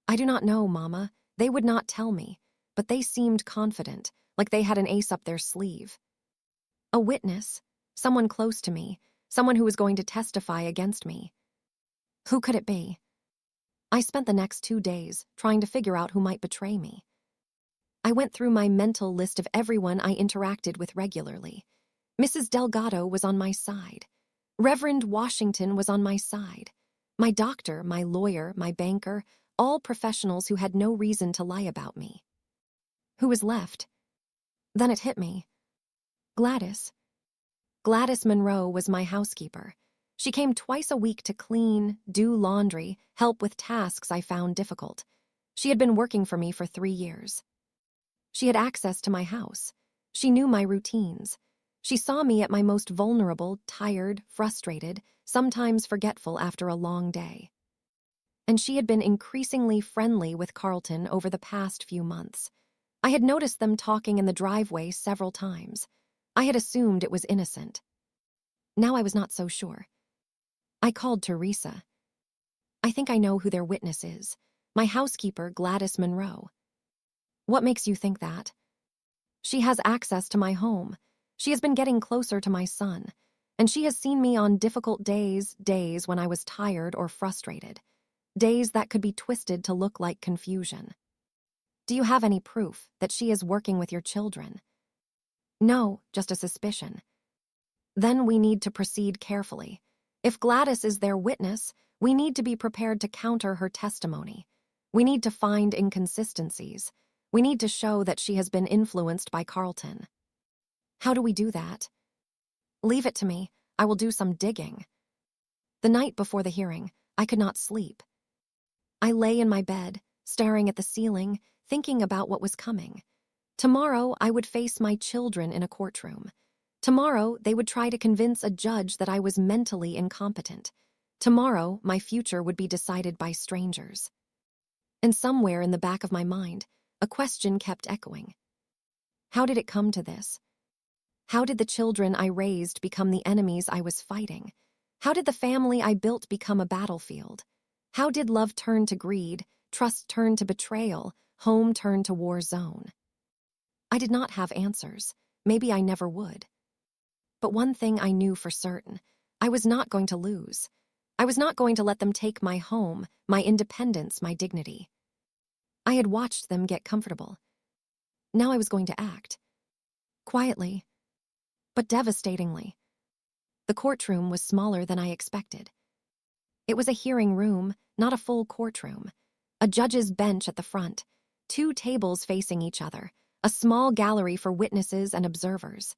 I do not know, Mama. They would not tell me, but they seemed confident, like they had an ace up their sleeve. A witness, someone close to me, someone who was going to testify against me. Who could it be? I spent the next 2 days trying to figure out who might betray me. I went through my mental list of everyone I interacted with regularly. Mrs. Delgado was on my side. Reverend Washington was on my side. My doctor, my lawyer, my banker, all professionals who had no reason to lie about me. Who was left? Then it hit me. Gladys. Gladys Monroe was my housekeeper. She came twice a week to clean, do laundry, help with tasks I found difficult. She had been working for me for 3 years. She had access to my house. She knew my routines. She saw me at my most vulnerable, tired, frustrated, sometimes forgetful after a long day. And she had been increasingly friendly with Carlton over the past few months. I had noticed them talking in the driveway several times. I had assumed it was innocent. Now I was not so sure. I called Teresa. I think I know who their witness is. My housekeeper, Gladys Monroe. What makes you think that? She has access to my home. She has been getting closer to my son. And she has seen me on difficult days when I was tired or frustrated. Days that could be twisted to look like confusion. Do you have any proof that she is working with your children? No, just a suspicion. Then we need to proceed carefully. If Gladys is their witness, we need to be prepared to counter her testimony. We need to find inconsistencies. We need to show that she has been influenced by Carlton. How do we do that? Leave it to me. I will do some digging. The night before the hearing, I could not sleep. I lay in my bed, staring at the ceiling, thinking about what was coming. Tomorrow, I would face my children in a courtroom. Tomorrow, they would try to convince a judge that I was mentally incompetent. Tomorrow, my future would be decided by strangers. And somewhere in the back of my mind, a question kept echoing. How did it come to this? How did the children I raised become the enemies I was fighting? How did the family I built become a battlefield? How did love turn to greed, trust turn to betrayal, home turn to war zone? I did not have answers. Maybe I never would. But one thing I knew for certain, I was not going to lose. I was not going to let them take my home, my independence, my dignity. I had watched them get comfortable. Now I was going to act. Quietly, but devastatingly. The courtroom was smaller than I expected. It was a hearing room, not a full courtroom. A judge's bench at the front, 2 tables facing each other, a small gallery for witnesses and observers.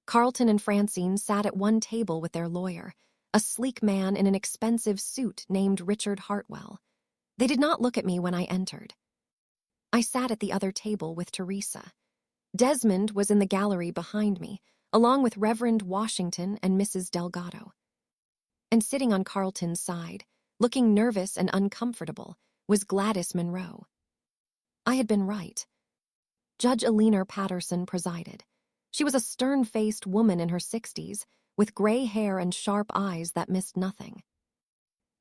Carlton and Francine sat at one table with their lawyer, a sleek man in an expensive suit named Richard Hartwell. They did not look at me when I entered. I sat at the other table with Teresa. Desmond was in the gallery behind me, along with Reverend Washington and Mrs. Delgado. And sitting on Carlton's side, looking nervous and uncomfortable, was Gladys Monroe. I had been right. Judge Eleanor Patterson presided. She was a stern-faced woman in her 60s, with gray hair and sharp eyes that missed nothing.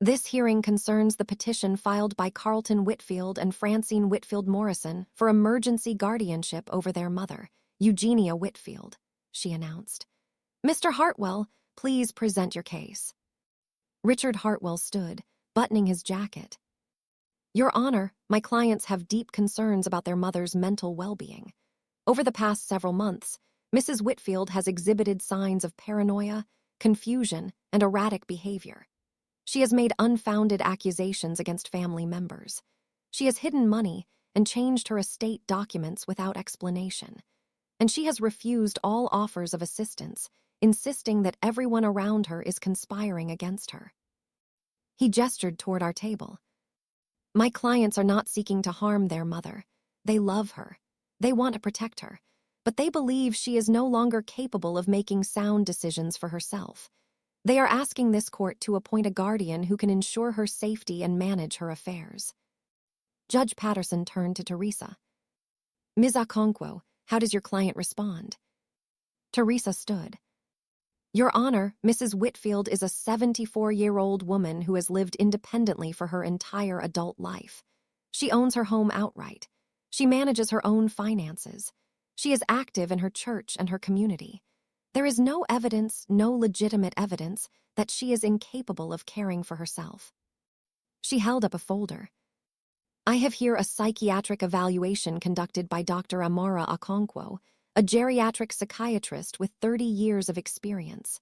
This hearing concerns the petition filed by Carlton Whitfield and Francine Whitfield Morrison for emergency guardianship over their mother, Eugenia Whitfield, she announced. Mr. Hartwell, please present your case. Richard Hartwell stood, buttoning his jacket. Your Honor, my clients have deep concerns about their mother's mental well-being. Over the past several months, Mrs. Whitfield has exhibited signs of paranoia, confusion, and erratic behavior. She has made unfounded accusations against family members. She has hidden money and changed her estate documents without explanation. And she has refused all offers of assistance, insisting that everyone around her is conspiring against her. He gestured toward our table. My clients are not seeking to harm their mother. They love her. They want to protect her. But they believe she is no longer capable of making sound decisions for herself. They are asking this court to appoint a guardian who can ensure her safety and manage her affairs. Judge Patterson turned to Teresa. Ms. Okonkwo, how does your client respond? Teresa stood. Your Honor, Mrs. Whitfield is a 74-year-old woman who has lived independently for her entire adult life. She owns her home outright. She manages her own finances. She is active in her church and her community. There is no evidence, no legitimate evidence, that she is incapable of caring for herself. She held up a folder. I have here a psychiatric evaluation conducted by Dr. Amara Okonkwo, a geriatric psychiatrist with 30 years of experience.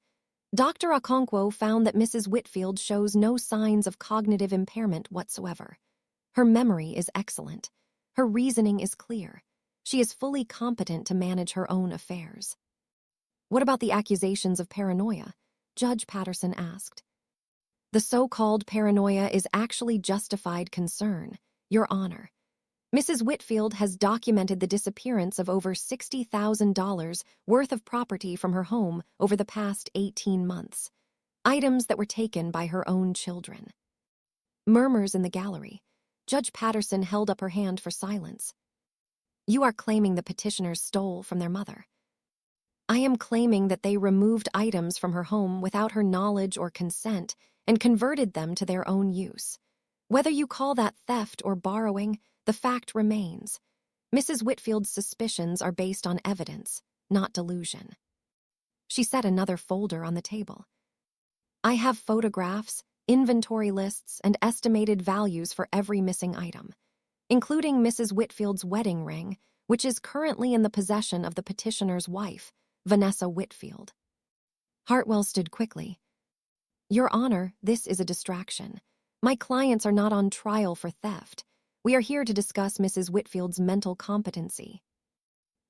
Dr. Okonkwo found that Mrs. Whitfield shows no signs of cognitive impairment whatsoever. Her memory is excellent. Her reasoning is clear. She is fully competent to manage her own affairs. What about the accusations of paranoia? Judge Patterson asked. The so-called paranoia is actually justified concern, Your Honor. Mrs. Whitfield has documented the disappearance of over $60,000 worth of property from her home over the past 18 months, items that were taken by her own children. Murmurs in the gallery. Judge Patterson held up her hand for silence. You are claiming the petitioners stole from their mother. I am claiming that they removed items from her home without her knowledge or consent and converted them to their own use. Whether you call that theft or borrowing, the fact remains. Mrs. Whitfield's suspicions are based on evidence, not delusion. She set another folder on the table. I have photographs, inventory lists, and estimated values for every missing item, including Mrs. Whitfield's wedding ring, which is currently in the possession of the petitioner's wife, Vanessa Whitfield. Hartwell stood quickly. Your Honor, this is a distraction. My clients are not on trial for theft. We are here to discuss Mrs. Whitfield's mental competency.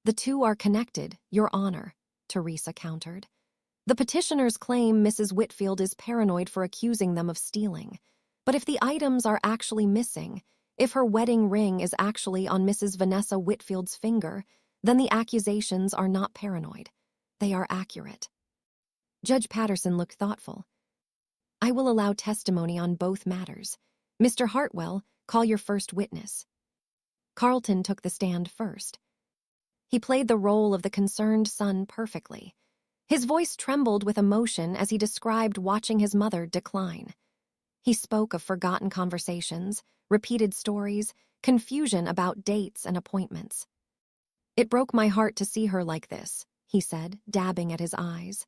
The two are connected, Your Honor, Teresa countered. The petitioners claim Mrs. Whitfield is paranoid for accusing them of stealing. But if the items are actually missing, if her wedding ring is actually on Mrs. Vanessa Whitfield's finger, then the accusations are not paranoid. They are accurate. Judge Patterson looked thoughtful. I will allow testimony on both matters. Mr. Hartwell, call your first witness. Carlton took the stand first. He played the role of the concerned son perfectly. His voice trembled with emotion as he described watching his mother decline. He spoke of forgotten conversations, repeated stories, confusion about dates and appointments. It broke my heart to see her like this, he said, dabbing at his eyes.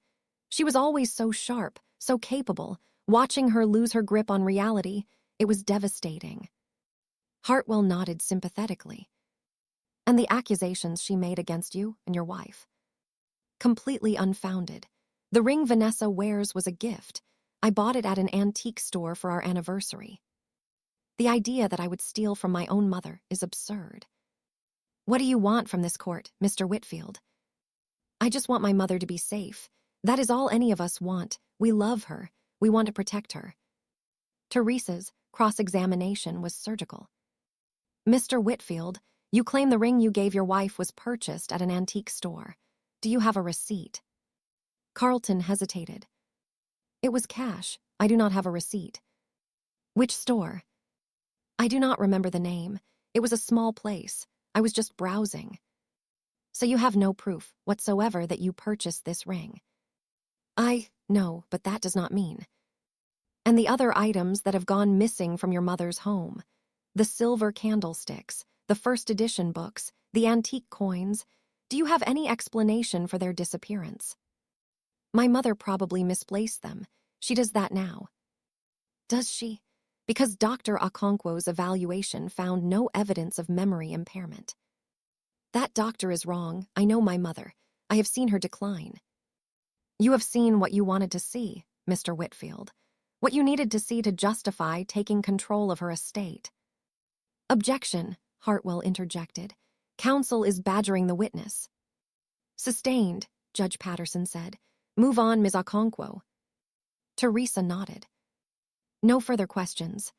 She was always so sharp, so capable. Watching her lose her grip on reality, it was devastating. Hartwell nodded sympathetically. And the accusations she made against you and your wife? Completely unfounded. The ring Vanessa wears was a gift. I bought it at an antique store for our anniversary. The idea that I would steal from my own mother is absurd. What do you want from this court, Mr. Whitfield? I just want my mother to be safe. That is all any of us want. We love her. We want to protect her. Teresa's cross-examination was surgical. Mr. Whitfield, you claim the ring you gave your wife was purchased at an antique store. Do you have a receipt? Carlton hesitated. It was cash. I do not have a receipt. Which store? I do not remember the name. It was a small place. I was just browsing. So you have no proof whatsoever that you purchased this ring? No, but that does not mean. And the other items that have gone missing from your mother's home, the silver candlesticks, the first edition books, the antique coins, do you have any explanation for their disappearance? My mother probably misplaced them. She does that now. Does she? Because Dr. Okonkwo's evaluation found no evidence of memory impairment. That doctor is wrong. I know my mother. I have seen her decline. You have seen what you wanted to see, Mr. Whitfield. What you needed to see to justify taking control of her estate. Objection, Hartwell interjected. Counsel is badgering the witness. Sustained, Judge Patterson said. Move on, Ms. Okonkwo. Teresa nodded. No further questions.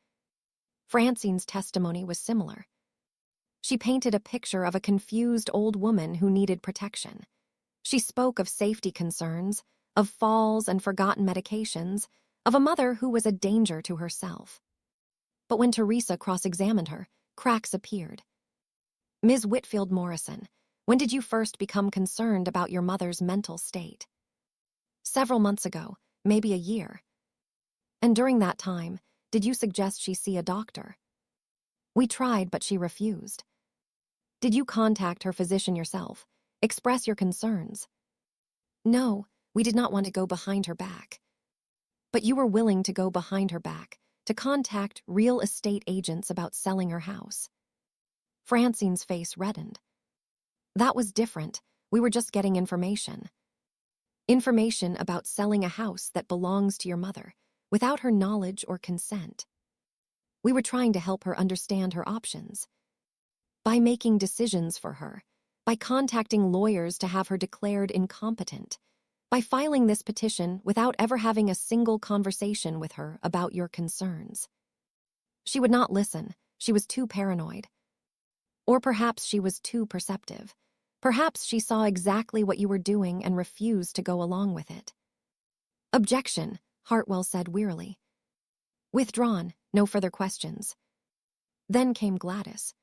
Francine's testimony was similar. She painted a picture of a confused old woman who needed protection. She spoke of safety concerns, of falls and forgotten medications, of a mother who was a danger to herself. But when Teresa cross-examined her, cracks appeared. Ms. Whitfield Morrison, when did you first become concerned about your mother's mental state? Several months ago, maybe a year. And during that time, did you suggest she see a doctor? We tried, but she refused. Did you contact her physician yourself? Express your concerns? No, we did not want to go behind her back. But you were willing to go behind her back, to contact real estate agents about selling her house. Francine's face reddened. That was different. We were just getting information. Information about selling a house that belongs to your mother, without her knowledge or consent. We were trying to help her understand her options. By making decisions for her, by contacting lawyers to have her declared incompetent, by filing this petition without ever having a single conversation with her about your concerns. She would not listen. She was too paranoid. Or perhaps she was too perceptive. Perhaps she saw exactly what you were doing and refused to go along with it. Objection, Hartwell said wearily. Withdrawn, no further questions. Then came Gladys.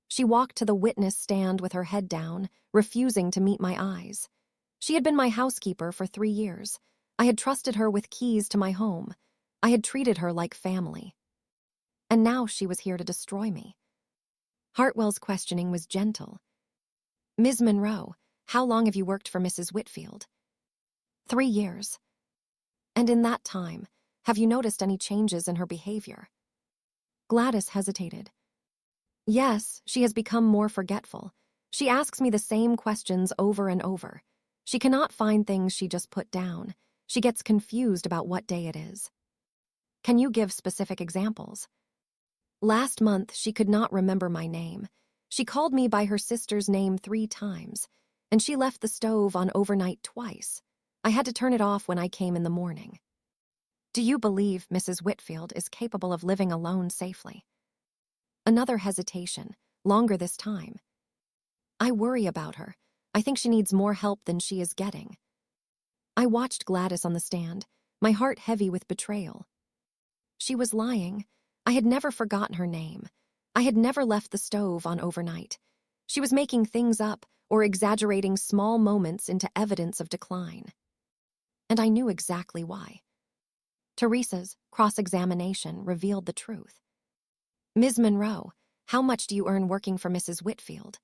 She walked to the witness stand with her head down, refusing to meet my eyes. She had been my housekeeper for 3 years. I had trusted her with keys to my home. I had treated her like family. And now she was here to destroy me. Hartwell's questioning was gentle. Ms. Monroe, how long have you worked for Mrs. Whitfield? 3 years. And in that time, have you noticed any changes in her behavior? Gladys hesitated. Yes, she has become more forgetful. She asks me the same questions over and over. She cannot find things she just put down. She gets confused about what day it is. Can you give specific examples? Last month, she could not remember my name. She called me by her sister's name 3 times, and she left the stove on overnight twice. I had to turn it off when I came in the morning. Do you believe Mrs. Whitfield is capable of living alone safely? Another hesitation, longer this time. I worry about her. I think she needs more help than she is getting. I watched Gladys on the stand, my heart heavy with betrayal. She was lying. I had never forgotten her name. I had never left the stove on overnight. She was making things up or exaggerating small moments into evidence of decline. And I knew exactly why. Teresa's cross-examination revealed the truth. Ms. Monroe, how much do you earn working for Mrs. Whitfield?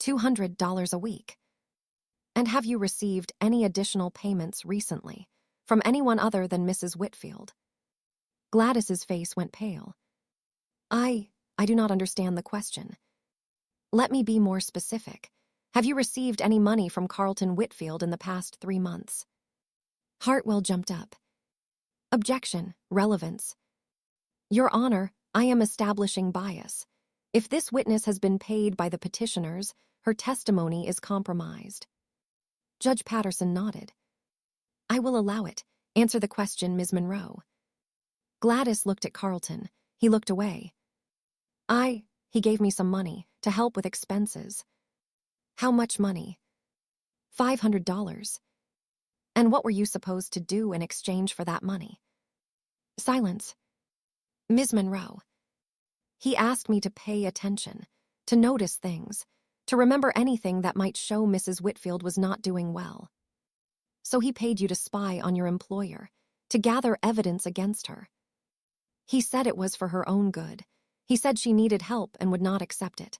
$200 a week. And have you received any additional payments recently from anyone other than Mrs. Whitfield? Gladys's face went pale. I do not understand the question. Let me be more specific. Have you received any money from Carlton Whitfield in the past 3 months? Hartwell jumped up. Objection, relevance. Your Honor, I am establishing bias. If this witness has been paid by the petitioners, her testimony is compromised. Judge Patterson nodded. I will allow it. Answer the question, Ms. Monroe. Gladys looked at Carlton. He looked away. He gave me some money to help with expenses. How much money? $500. And what were you supposed to do in exchange for that money? Silence. Ms. Monroe. He asked me to pay attention, to notice things, to remember anything that might show Mrs. Whitfield was not doing well. So he paid you to spy on your employer, to gather evidence against her. He said it was for her own good. He said she needed help and would not accept it.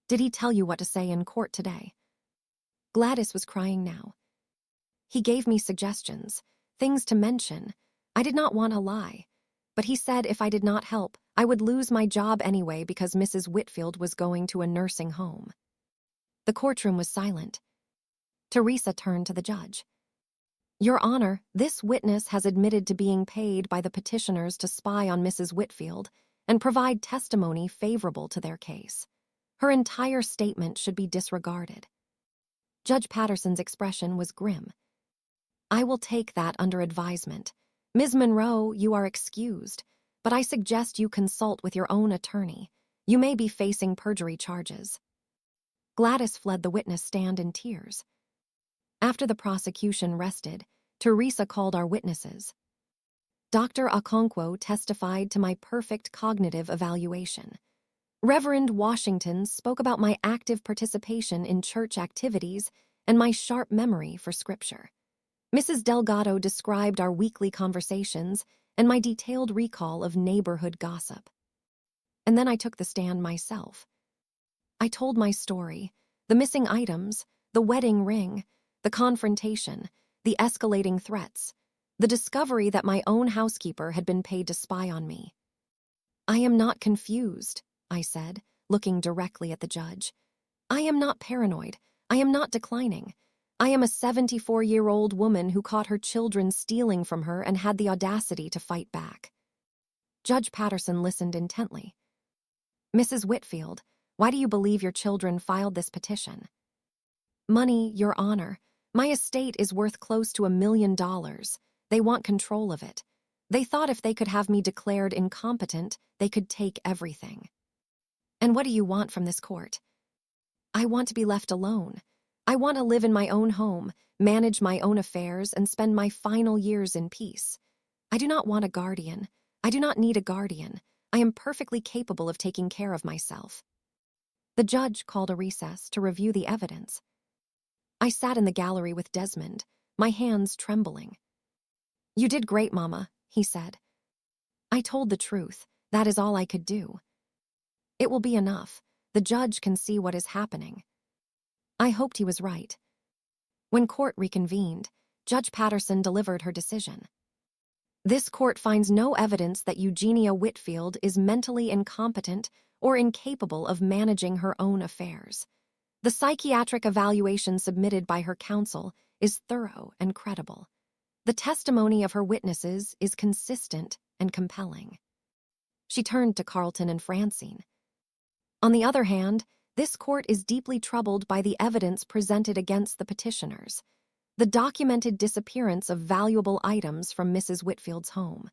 Did he tell you what to say in court today? Gladys was crying now. He gave me suggestions, things to mention. I did not want to lie, but he said if I did not help, I would lose my job anyway because Mrs. Whitfield was going to a nursing home. The courtroom was silent. Teresa turned to the judge. Your Honor, this witness has admitted to being paid by the petitioners to spy on Mrs. Whitfield and provide testimony favorable to their case. Her entire statement should be disregarded. Judge Patterson's expression was grim. I will take that under advisement. Ms. Monroe, you are excused, but I suggest you consult with your own attorney. You may be facing perjury charges. Gladys fled the witness stand in tears. After the prosecution rested, Teresa called our witnesses. Dr. Okonkwo testified to my perfect cognitive evaluation. Reverend Washington spoke about my active participation in church activities and my sharp memory for scripture. Mrs. Delgado described our weekly conversations and my detailed recall of neighborhood gossip. And then I took the stand myself. I told my story, the missing items, the wedding ring, the confrontation, the escalating threats, the discovery that my own housekeeper had been paid to spy on me. I am not confused, I said, looking directly at the judge. I am not paranoid. I am not declining. I am a 74-year-old woman who caught her children stealing from her and had the audacity to fight back. Judge Patterson listened intently. Mrs. Whitfield, why do you believe your children filed this petition? Money, Your Honor. My estate is worth close to $1 million. They want control of it. They thought if they could have me declared incompetent, they could take everything. And what do you want from this court? I want to be left alone. I want to live in my own home, manage my own affairs, and spend my final years in peace. I do not want a guardian. I do not need a guardian. I am perfectly capable of taking care of myself. The judge called a recess to review the evidence. I sat in the gallery with Desmond, my hands trembling. You did great, Mama, he said. I told the truth. That is all I could do. It will be enough. The judge can see what is happening. I hoped he was right. When court reconvened, Judge Patterson delivered her decision. This court finds no evidence that Eugenia Whitfield is mentally incompetent or incapable of managing her own affairs. The psychiatric evaluation submitted by her counsel is thorough and credible. The testimony of her witnesses is consistent and compelling. She turned to Carlton and Francine. On the other hand, this court is deeply troubled by the evidence presented against the petitioners. The documented disappearance of valuable items from Mrs. Whitfield's home.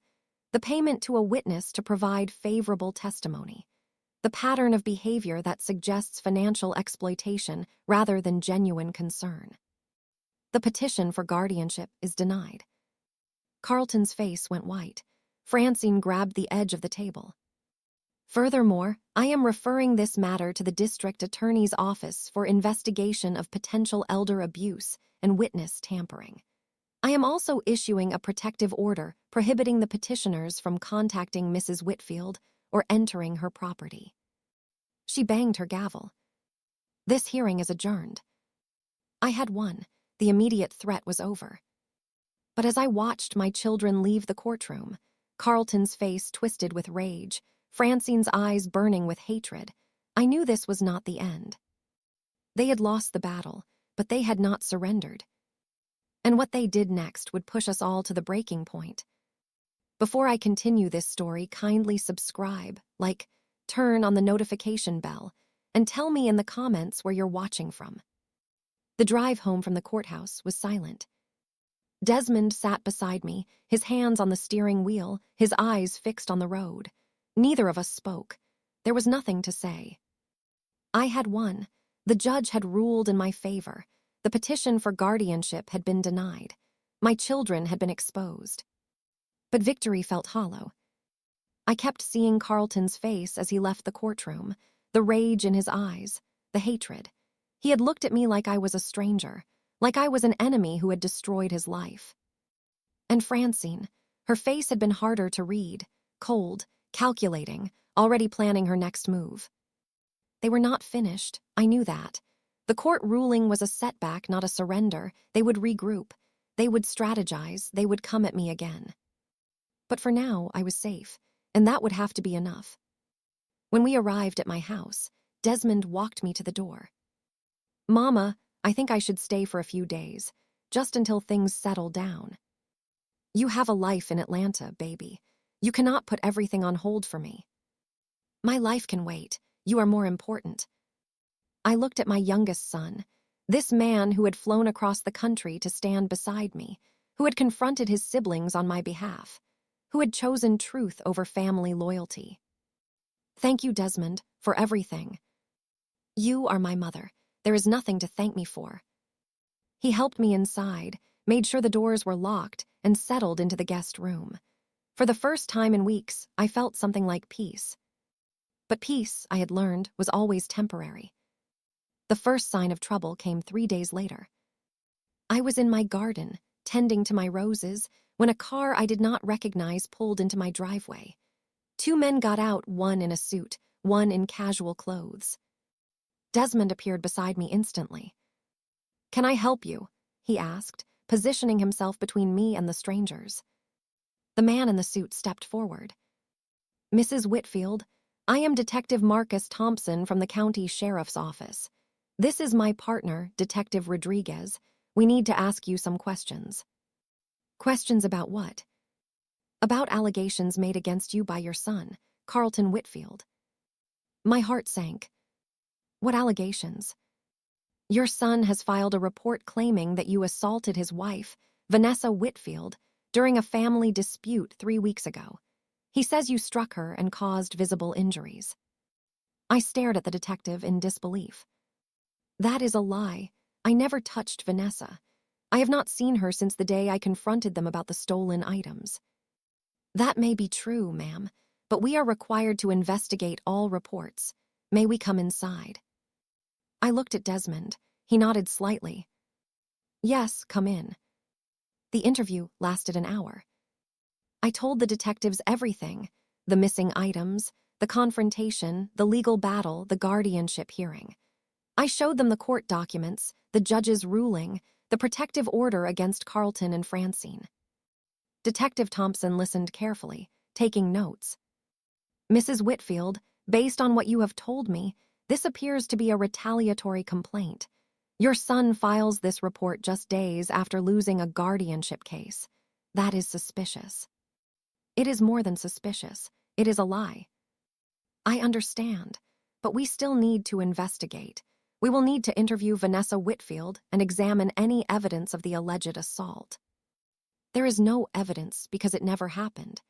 The payment to a witness to provide favorable testimony. The pattern of behavior that suggests financial exploitation rather than genuine concern. The petition for guardianship is denied. Carlton's face went white. Francine grabbed the edge of the table. Furthermore, I am referring this matter to the district attorney's office for investigation of potential elder abuse and witness tampering. I am also issuing a protective order prohibiting the petitioners from contacting Mrs. Whitfield or entering her property. She banged her gavel. This hearing is adjourned. I had won. The immediate threat was over. But as I watched my children leave the courtroom, Carlton's face twisted with rage, Francine's eyes burning with hatred, I knew this was not the end. They had lost the battle, but they had not surrendered. And what they did next would push us all to the breaking point. Before I continue this story, kindly subscribe, like, turn on the notification bell, and tell me in the comments where you're watching from. The drive home from the courthouse was silent. Desmond sat beside me, his hands on the steering wheel, his eyes fixed on the road. Neither of us spoke. There was nothing to say. I had won. The judge had ruled in my favor. The petition for guardianship had been denied. My children had been exposed. But victory felt hollow. I kept seeing Carlton's face as he left the courtroom, the rage in his eyes, the hatred. He had looked at me like I was a stranger, like I was an enemy who had destroyed his life. And Francine, her face had been harder to read, cold, calculating, already planning her next move. They were not finished, I knew that. The court ruling was a setback, not a surrender. They would regroup. They would strategize. They would come at me again. But for now, I was safe. and that would have to be enough. When we arrived at my house, Desmond walked me to the door. "Mama, I think I should stay for a few days, just until things settle down. You have a life in Atlanta, baby. You cannot put everything on hold for me." "My life can wait. You are more important." I looked at my youngest son, this man who had flown across the country to stand beside me, who had confronted his siblings on my behalf, who had chosen truth over family loyalty. "Thank you, Desmond, for everything. You are my mother. There is nothing to thank me for." He helped me inside, made sure the doors were locked, and settled into the guest room. For the first time in weeks, I felt something like peace. But peace, I had learned, was always temporary. The first sign of trouble came 3 days later. I was in my garden, tending to my roses, when a car I did not recognize pulled into my driveway. 2 men got out, one in a suit, one in casual clothes. Desmond appeared beside me instantly. "Can I help you?" he asked, positioning himself between me and the strangers. The man in the suit stepped forward. "Mrs. Whitfield, I am Detective Marcus Thompson from the county sheriff's office. This is my partner, Detective Rodriguez. We need to ask you some questions." "Questions about what?" "About allegations made against you by your son, Carlton Whitfield." My heart sank. "What allegations?" "Your son has filed a report claiming that you assaulted his wife, Vanessa Whitfield, during a family dispute 3 weeks ago. He says you struck her and caused visible injuries." I stared at the detective in disbelief. "That is a lie. I never touched Vanessa. I have not seen her since the day I confronted them about the stolen items." "That may be true, ma'am, but we are required to investigate all reports. May we come inside?" I looked at Desmond. He nodded slightly. "Yes, come in." The interview lasted an hour. I told the detectives everything: the missing items, the confrontation, the legal battle, the guardianship hearing. I showed them the court documents, the judge's ruling, the protective order against Carlton and Francine. Detective Thompson listened carefully, taking notes. "Mrs. Whitfield, based on what you have told me, this appears to be a retaliatory complaint. Your son files this report just days after losing a guardianship case. That is suspicious." "It is more than suspicious. It is a lie." "I understand, but we still need to investigate. We will need to interview Vanessa Whitfield and examine any evidence of the alleged assault." "There is no evidence because it never happened."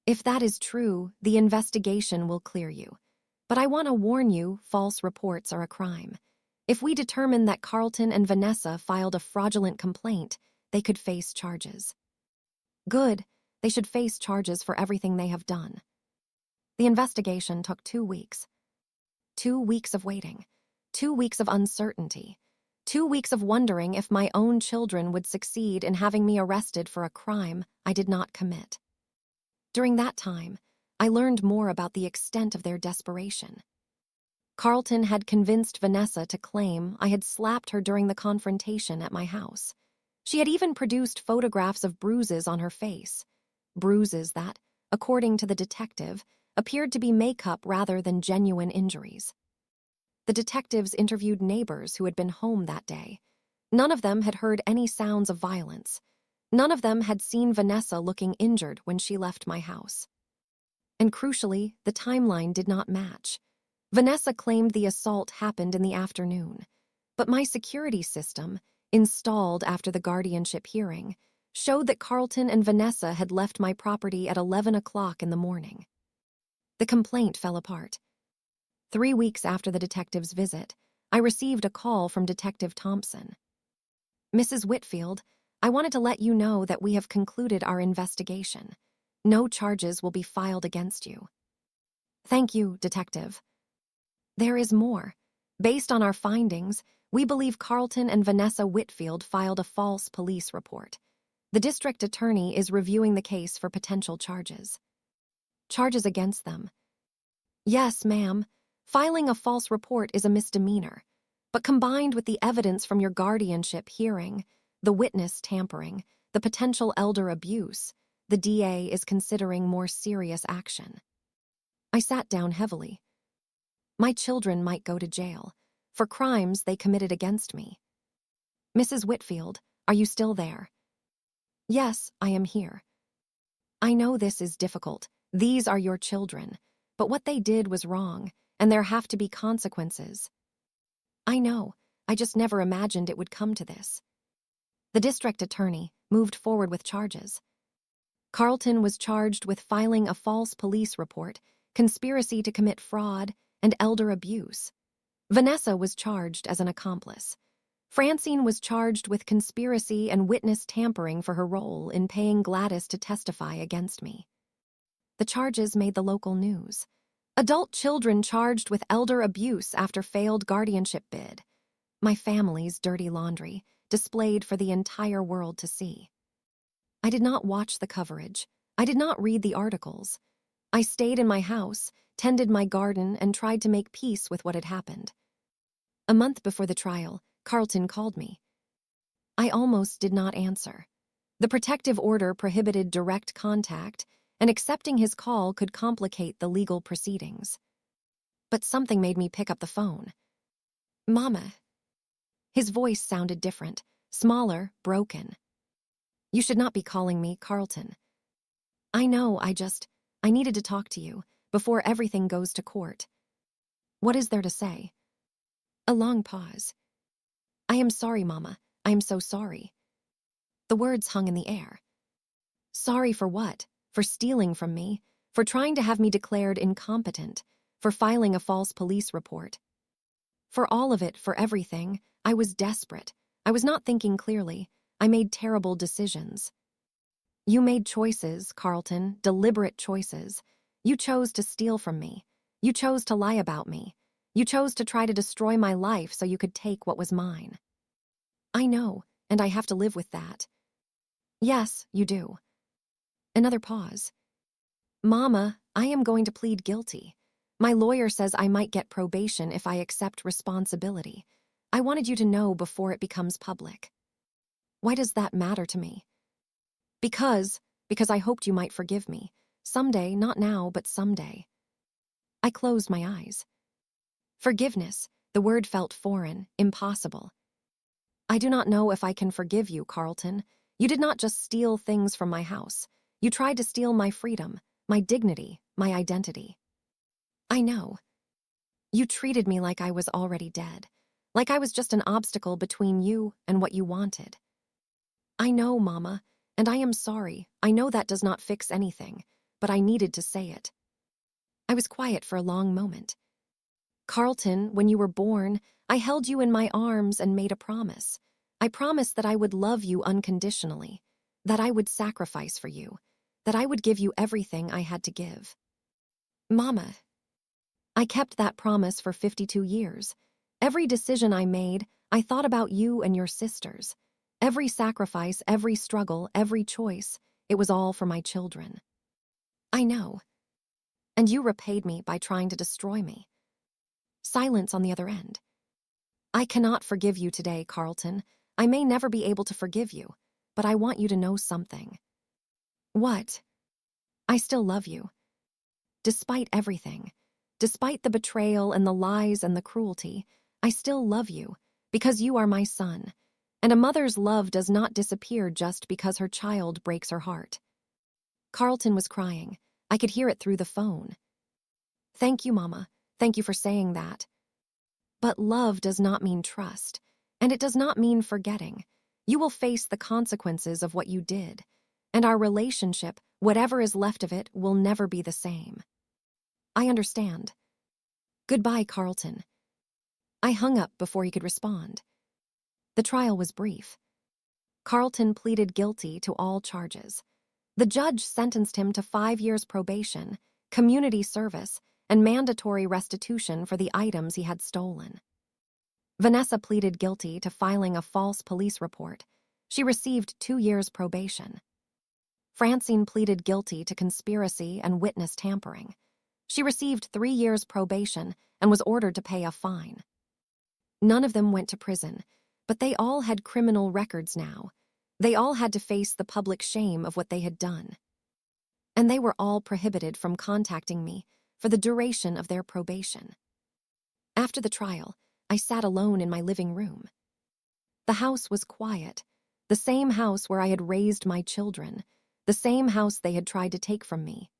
"If that is true, the investigation will clear you. But I want to warn you, false reports are a crime. If we determine that Carlton and Vanessa filed a fraudulent complaint, they could face charges." "Good. They should face charges for everything they have done." The investigation took 2 weeks. 2 weeks of waiting. 2 weeks of uncertainty. 2 weeks of wondering if my own children would succeed in having me arrested for a crime I did not commit. During that time, I learned more about the extent of their desperation. Carlton had convinced Vanessa to claim I had slapped her during the confrontation at my house. She had even produced photographs of bruises on her face. Bruises that, according to the detective, appeared to be makeup rather than genuine injuries. The detectives interviewed neighbors who had been home that day. None of them had heard any sounds of violence. None of them had seen Vanessa looking injured when she left my house. And crucially, the timeline did not match. Vanessa claimed the assault happened in the afternoon, but my security system, installed after the guardianship hearing, showed that Carlton and Vanessa had left my property at 11 o'clock in the morning. The complaint fell apart. 3 weeks after the detective's visit, I received a call from Detective Thompson. "Mrs. Whitfield, I wanted to let you know that we have concluded our investigation. No charges will be filed against you." "Thank you, Detective." "There is more. Based on our findings, we believe Carlton and Vanessa Whitfield filed a false police report. The district attorney is reviewing the case for potential charges." "Charges against them?" "Yes, ma'am. Filing a false report is a misdemeanor. But combined with the evidence from your guardianship hearing, the witness tampering, the potential elder abuse, The DA is considering more serious action. I sat down heavily. My children might go to jail for crimes they committed against me. Mrs. Whitfield, are you still there? Yes, I am here. I know this is difficult. These are your children. But what they did was wrong, and there have to be consequences. I know. I just never imagined it would come to this. The district attorney moved forward with charges. Carlton was charged with filing a false police report, conspiracy to commit fraud, and elder abuse. Vanessa was charged as an accomplice. Francine was charged with conspiracy and witness tampering for her role in paying Gladys to testify against me. The charges made the local news. Adult children charged with elder abuse after failed guardianship bid. My family's dirty laundry, displayed for the entire world to see. I did not watch the coverage. I did not read the articles. I stayed in my house, tended my garden, and tried to make peace with what had happened. A month before the trial, Carlton called me. I almost did not answer. The protective order prohibited direct contact, and accepting his call could complicate the legal proceedings. But something made me pick up the phone. Mama. His voice sounded different, smaller, broken. You should not be calling me Carlton. I know, I needed to talk to you before everything goes to court. What is there to say? A long pause. I am sorry, Mama. I am so sorry. The words hung in the air. Sorry for what? For stealing from me? For trying to have me declared incompetent? For filing a false police report? For all of it, for everything, I was desperate. I was not thinking clearly. I made terrible decisions. You made choices, Carlton, deliberate choices. You chose to steal from me. You chose to lie about me. You chose to try to destroy my life so you could take what was mine. I know, and I have to live with that. Yes, you do. Another pause. Mama, I am going to plead guilty. My lawyer says I might get probation if I accept responsibility. I wanted you to know before it becomes public. Why does that matter to me? Because I hoped you might forgive me. Someday, not now, but someday. I closed my eyes. Forgiveness, the word felt foreign, impossible. I do not know if I can forgive you, Carlton. You did not just steal things from my house. You tried to steal my freedom, my dignity, my identity. I know. You treated me like I was already dead, like I was just an obstacle between you and what you wanted. I know, Mama, and I am sorry. I know that does not fix anything, but I needed to say it. I was quiet for a long moment. Carlton, when you were born, I held you in my arms and made a promise. I promised that I would love you unconditionally, that I would sacrifice for you, that I would give you everything I had to give. Mama, I kept that promise for 52 years. Every decision I made, I thought about you and your sisters. Every sacrifice, every struggle, every choice, it was all for my children. I know. And you repaid me by trying to destroy me. Silence on the other end. I cannot forgive you today, Carlton. I may never be able to forgive you, but I want you to know something. What? I still love you. Despite everything, despite the betrayal and the lies and the cruelty, I still love you because you are my son, and a mother's love does not disappear just because her child breaks her heart. Carlton was crying. I could hear it through the phone. Thank you, Mama. Thank you for saying that. But love does not mean trust, and it does not mean forgetting. You will face the consequences of what you did, and our relationship, whatever is left of it, will never be the same. I understand. Goodbye, Carlton. I hung up before he could respond. The trial was brief. Carlton pleaded guilty to all charges. The judge sentenced him to 5 years probation, community service, and mandatory restitution for the items he had stolen. Vanessa pleaded guilty to filing a false police report. She received 2 years probation. Francine pleaded guilty to conspiracy and witness tampering. She received 3 years probation and was ordered to pay a fine. None of them went to prison, but they all had criminal records now. They all had to face the public shame of what they had done. and they were all prohibited from contacting me for the duration of their probation. After the trial, I sat alone in my living room. The house was quiet, the same house where I had raised my children, the same house they had tried to take from me.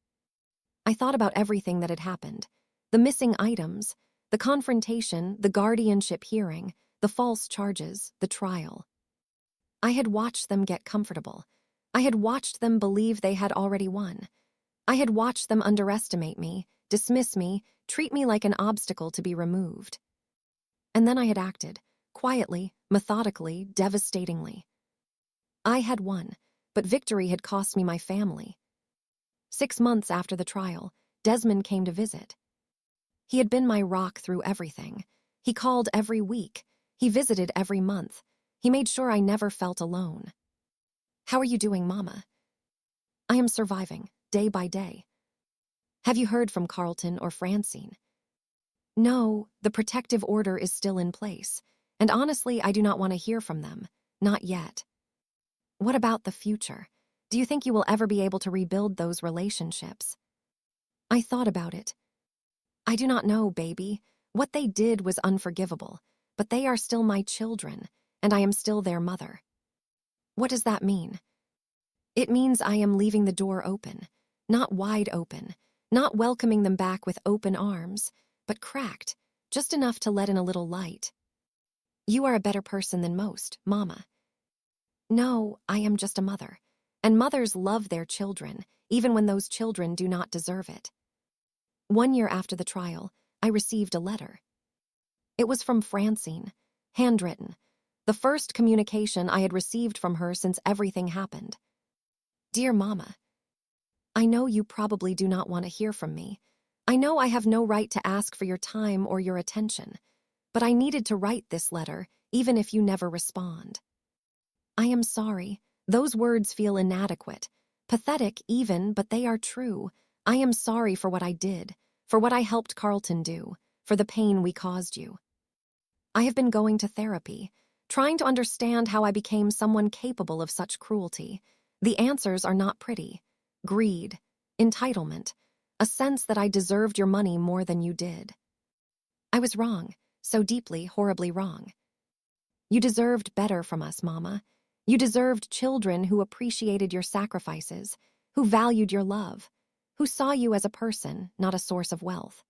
I thought about everything that had happened, the missing items, the confrontation, the guardianship hearing, the false charges, the trial. I had watched them get comfortable. I had watched them believe they had already won. I had watched them underestimate me, dismiss me, treat me like an obstacle to be removed. And then I had acted, quietly, methodically, devastatingly. I had won, but victory had cost me my family. 6 months after the trial, Desmond came to visit. He had been my rock through everything. He called every week. He visited every month. He made sure I never felt alone. "How are you doing, Mama?" "I am surviving, day by day." "Have you heard from Carlton or Francine?" "No, the protective order is still in place, and honestly, I do not want to hear from them. Not yet." "What about the future? Do you think you will ever be able to rebuild those relationships?" I thought about it. "I do not know, baby. What they did was unforgivable, but they are still my children, and I am still their mother." "What does that mean?" "It means I am leaving the door open, not wide open, not welcoming them back with open arms, but cracked, just enough to let in a little light." "You are a better person than most, Mama." "No, I am just a mother, and mothers love their children, even when those children do not deserve it." 1 year after the trial, I received a letter. It was from Francine, handwritten, the first communication I had received from her since everything happened. "Dear Mama, I know you probably do not want to hear from me. I know I have no right to ask for your time or your attention, but I needed to write this letter, even if you never respond. I am sorry. Those words feel inadequate, pathetic even, but they are true. I am sorry for what I did, for what I helped Carlton do, for the pain we caused you. I have been going to therapy, trying to understand how I became someone capable of such cruelty. The answers are not pretty. Greed, entitlement, a sense that I deserved your money more than you did. I was wrong, so deeply, horribly wrong. You deserved better from us, Mama. You deserved children who appreciated your sacrifices, who valued your love, who saw you as a person, not a source of wealth.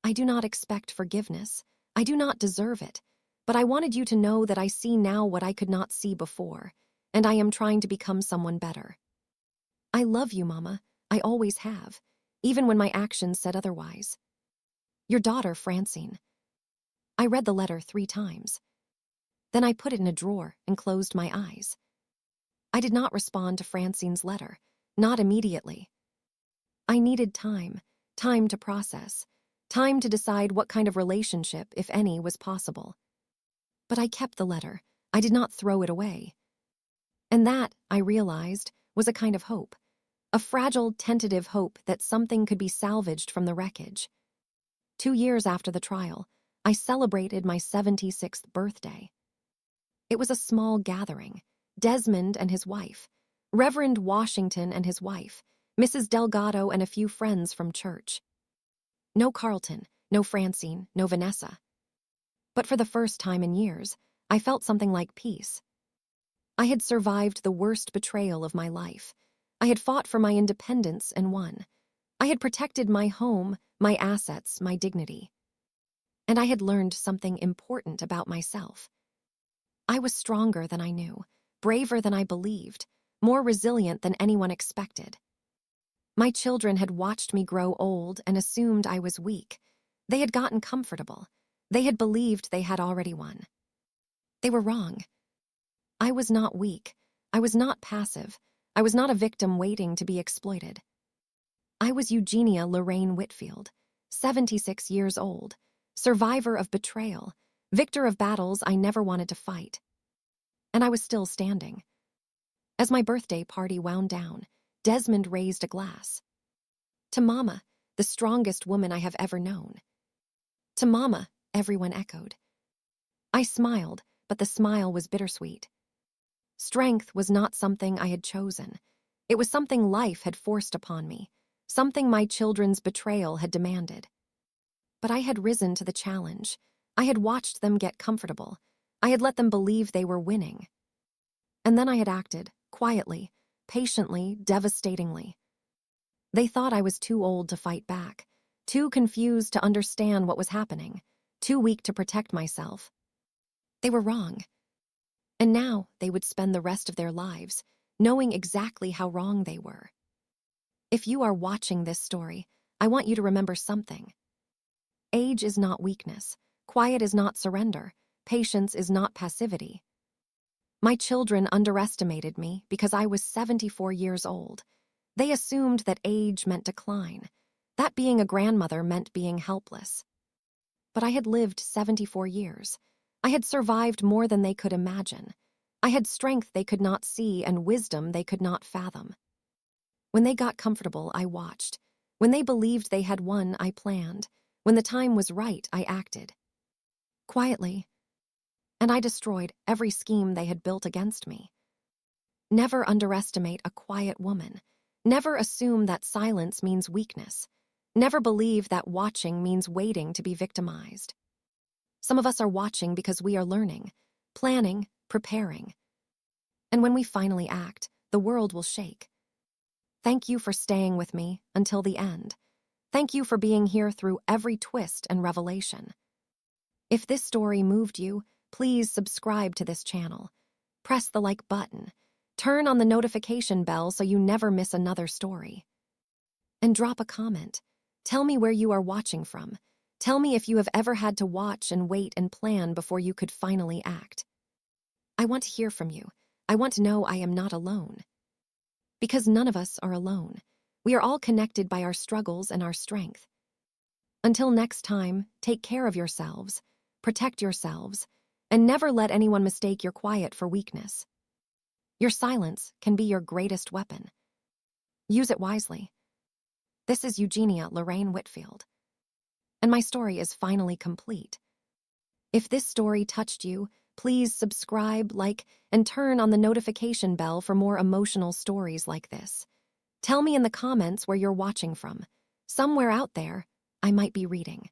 I do not expect forgiveness. I do not deserve it, but I wanted you to know that I see now what I could not see before, and I am trying to become someone better. I love you, Mama. I always have, even when my actions said otherwise. Your daughter, Francine." I read the letter 3 times. Then I put it in a drawer and closed my eyes. I did not respond to Francine's letter, not immediately. I needed time, time to process, time to decide what kind of relationship, if any, was possible. But I kept the letter. I did not throw it away. And that, I realized, was a kind of hope. A fragile, tentative hope that something could be salvaged from the wreckage. 2 years after the trial, I celebrated my 76th birthday. It was a small gathering. Desmond and his wife, Reverend Washington and his wife, Mrs. Delgado and a few friends from church. No Carlton, no Francine, no Vanessa. But for the first time in years, I felt something like peace. I had survived the worst betrayal of my life. I had fought for my independence and won. I had protected my home, my assets, my dignity. And I had learned something important about myself. I was stronger than I knew, braver than I believed, more resilient than anyone expected. My children had watched me grow old and assumed I was weak. They had gotten comfortable. They had believed they had already won. They were wrong. I was not weak. I was not passive. I was not a victim waiting to be exploited. I was Eugenia Lorraine Whitfield, 76 years old, survivor of betrayal, victor of battles I never wanted to fight. And I was still standing. As my birthday party wound down, Desmond raised a glass. "To Mama, the strongest woman I have ever known." "To Mama," everyone echoed. I smiled, but the smile was bittersweet. Strength was not something I had chosen. It was something life had forced upon me, something my children's betrayal had demanded. But I had risen to the challenge. I had watched them get comfortable. I had let them believe they were winning. And then I had acted, quietly, patiently, devastatingly. They thought I was too old to fight back, too confused to understand what was happening, too weak to protect myself. They were wrong. And now they would spend the rest of their lives knowing exactly how wrong they were. If you are watching this story, I want you to remember something. Age is not weakness. Quiet is not surrender. Patience is not passivity. My children underestimated me because I was 74 years old. They assumed that age meant decline, that being a grandmother meant being helpless. But I had lived 74 years. I had survived more than they could imagine. I had strength they could not see and wisdom they could not fathom. When they got comfortable, I watched. When they believed they had won, I planned. When the time was right, I acted. Quietly. And I destroyed every scheme they had built against me. Never underestimate a quiet woman. Never assume that silence means weakness. Never believe that watching means waiting to be victimized. Some of us are watching because we are learning, planning, preparing. And when we finally act, the world will shake. Thank you for staying with me until the end. Thank you for being here through every twist and revelation. If this story moved you, please subscribe to this channel. Press the like button. Turn on the notification bell so you never miss another story. And drop a comment. Tell me where you are watching from. Tell me if you have ever had to watch and wait and plan before you could finally act. I want to hear from you. I want to know I am not alone. Because none of us are alone. We are all connected by our struggles and our strength. Until next time, take care of yourselves, protect yourselves, and never let anyone mistake your quiet for weakness. Your silence can be your greatest weapon. Use it wisely. This is Eugenia Lorraine Whitfield. And my story is finally complete. If this story touched you, please subscribe, like, and turn on the notification bell for more emotional stories like this. Tell me in the comments where you're watching from. Somewhere out there, I might be reading.